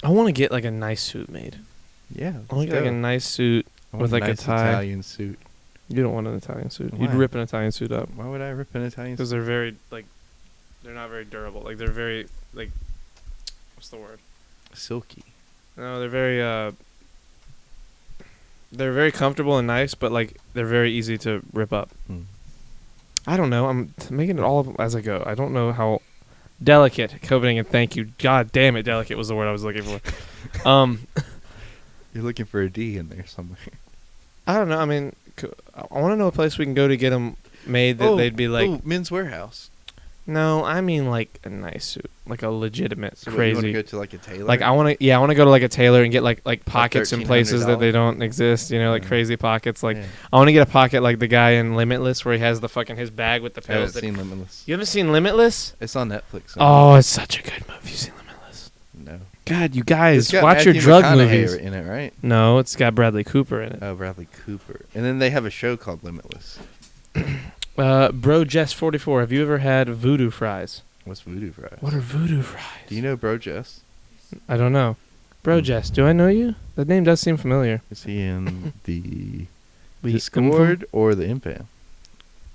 I want to get like a nice suit made. Yeah. I want to get like a nice suit. I with, want like, a nice tie. Italian suit. You don't want an Italian suit. You'd Why? rip an Italian suit up Why would I rip an Italian because suit? they're very they're not very durable. Like they're very what's the word? Silky. No, they're very comfortable and nice, but like they're very easy to rip up. Hmm. I don't know. I'm making it all up as I go. I don't know how delicate. Coveting and thank you. God damn it, delicate was the word I was looking for. You're looking for a D in there somewhere. I don't know. I mean, I want to know a place we can go to get them made that they'd be like. Men's Warehouse. No, I mean like a nice suit, like a legitimate So what, you want crazy. to go to like a tailor? Like I want to go to like a tailor and get like pockets in places that they $1,300? don't exist. You know, like Yeah. crazy pockets. Like Yeah. I want to get a pocket like the guy in Limitless where he has the fucking his bag with the I haven't pills. seen Limitless. You haven't seen Limitless? It's on Netflix. Oh, it's such a good movie. You've seen Limitless? No. God, you guys, It's got watch your Matthew drug McConaughey movies. in it, right? No, it's got Bradley Cooper in it. Oh, Bradley Cooper. And then they have a show called Limitless. Bro Jess 44, have you ever had voodoo fries? What's Voodoo Fries? What are voodoo fries? Do you know Bro Jess? I don't know. Bro Jess, do I know you? That name does seem familiar. Is he in the The Discord or the Impam?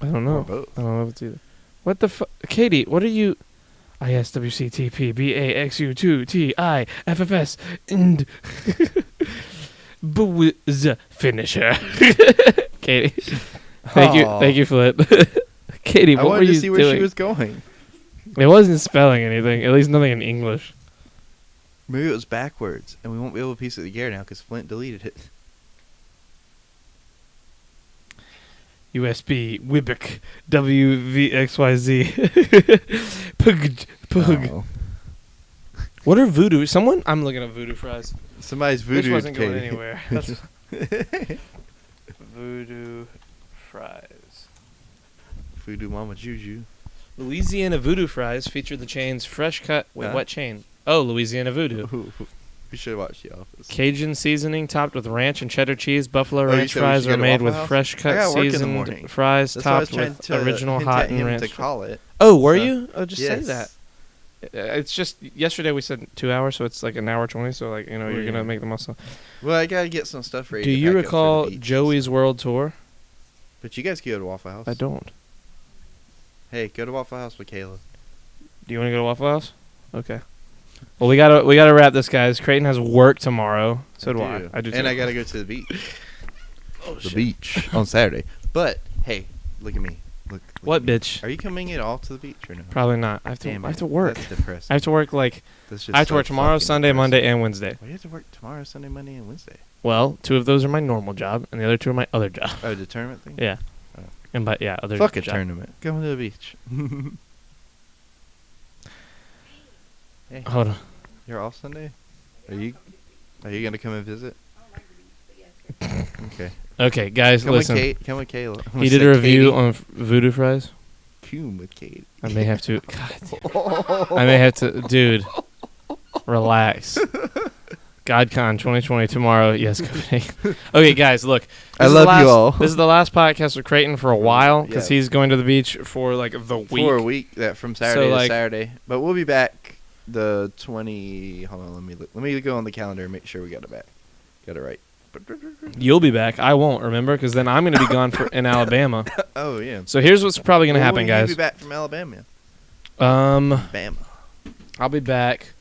I don't Or know. both. I don't know if it's either. What the fuck? Katie, what are you? ISWCTPBAXU2TIFFS and Booz finisher. Katie, thank you, Flint. Katie, I what were wanted you to see where doing? she was going. It wasn't spelling anything. At least nothing in English. Maybe it was backwards, and we won't be able to piece it together now because Flint deleted it. USB Wibic WVXYZ. Pug. Oh. What are voodoo? I'm looking at voodoo fries. Somebody's This voodoo. wasn't going anywhere. Voodoo fries. Voodoo Mama Juju. Louisiana voodoo fries feature the chain's fresh cut. Wait, Huh? what chain? Oh, Louisiana voodoo. We should watch The Office. Cajun seasoning topped with ranch and cheddar cheese. Buffalo you ranch said we fries should go are to made Waffle with House? fresh I cut gotta work in the seasoned morning. fries That's why I was topped trying with to original hint hot at and him ranch. to call it. Oh, were So- you? Oh, just say Yes. that. It's just yesterday we said 2 hours, so it's like an hour 20. So like Oh, you're yeah. gonna make the muscle. Well, I gotta get some stuff ready. Do to you pack up for the recall beach. Joey's World Tour? But you guys can go to Waffle House. I don't. Hey, go to Waffle House with Kayla. Do you want to go to Waffle House? Okay. Well, we gotta wrap this, guys. Creighton has work tomorrow. So do I. I do too. And I gotta go to the beach. Oh, The shit. beach on Saturday. But hey, look at me. Look. What bitch? Are you coming at all to the beach or no? Probably not. I have to. Damn I have it, to work. That's depressing. I have to work like. That's just I have to so work tomorrow, fucking Sunday, depressing. Monday, and Wednesday. Why do you have to work tomorrow, Sunday, Monday, and Wednesday? Well, 2 of those are my normal job, and the other 2 are my other job. Oh, the tournament thing? Yeah. Oh. And but yeah, other Fuck a job. tournament. Going to the beach. Hey, Hold on. you're off Sunday? Are you gonna come and visit? Okay. Okay, guys, Come listen. with Kate. Come with Kayla. He did a review on Voodoo Fries. Come with Kate. I may have to. God, I may have to, dude. Relax. GodCon 2020 tomorrow. Yes, Copenhagen. Okay, guys, look. I This is the love you last- all. This is the last podcast with Creighton for a while because Yeah. he's going to the beach for like the week. For a week, that from Saturday to like- Saturday. But we'll be back the 20. Hold on, let me look. Let me go on the calendar and make sure we got it back. Got it right. You'll be back. I won't, remember, because then I'm going to be gone in Alabama. Oh yeah. So here's what's probably going to Well, happen, when guys. You be back from Alabama. Bama. Bama. I'll be back.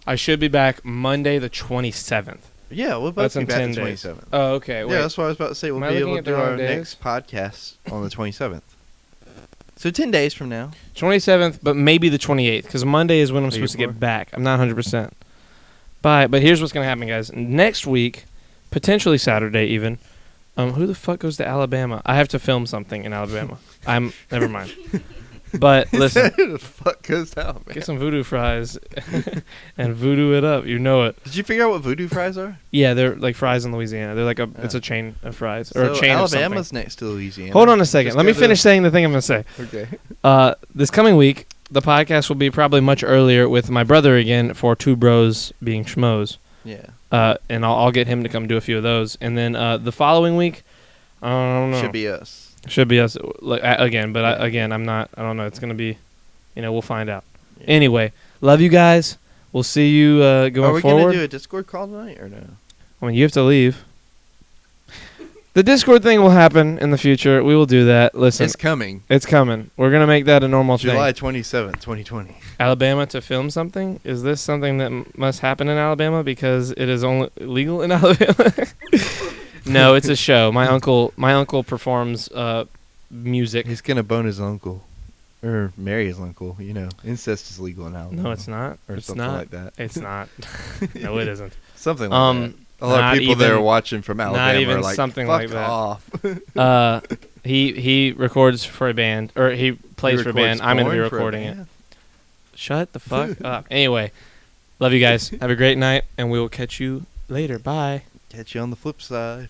I should be back Monday the 27th. Yeah, we'll both That's be in back 10 the days. 27th. Oh, okay. Wait. Yeah, that's what I was about to say. We'll Am I be looking able to at the do wrong our days? next podcast on the 27th. So 10 days from now. 27th, but maybe the 28th, because Monday is when I'm supposed to get back. I'm not 100%. But here's what's going to happen, guys. Next week, potentially Saturday even, who the fuck goes to Alabama? I have to film something in Alabama. Never mind. But listen, Who the fuck goes down, man? get some voodoo fries and voodoo it up. You know it. Did you figure out what voodoo fries are? Yeah, they're like fries in Louisiana. They're like it's a chain of fries or a chain of Alabama's something. next to Louisiana. Hold on a second. Just Let me go to- finish saying the thing I'm going to say. Okay. This coming week, the podcast will be probably much earlier with my brother again for Two Bros being schmoes. Yeah. And I'll get him to come do a few of those. And then the following week, I don't know. Should be us. Should be us again. But I'm not. I don't know. It's going to be, we'll find out. Yeah. Anyway, love you guys. We'll see you going Are we forward. gonna do a Discord call tonight or no? I mean, you have to leave. The Discord thing will happen in the future. We will do that. Listen, It's coming. it's coming. We're going to make that a normal July thing. 27th, 2020. Alabama to film something? Is this something that must happen in Alabama because it is only legal in Alabama? No, it's a show. My uncle performs music. He's gonna bone his uncle, or marry his uncle. Incest is legal in Alabama. No, it's not. or It's something not. like that. It's not. No, it isn't. Something like that. A lot not of people that even- are watching from Alabama even are like, something fuck like that. off. He records for a band, or he plays for a band. I'm gonna be recording it. Shut the fuck up. Anyway, love you guys. Have a great night, and we will catch you later. Bye. Catch you on the flip side.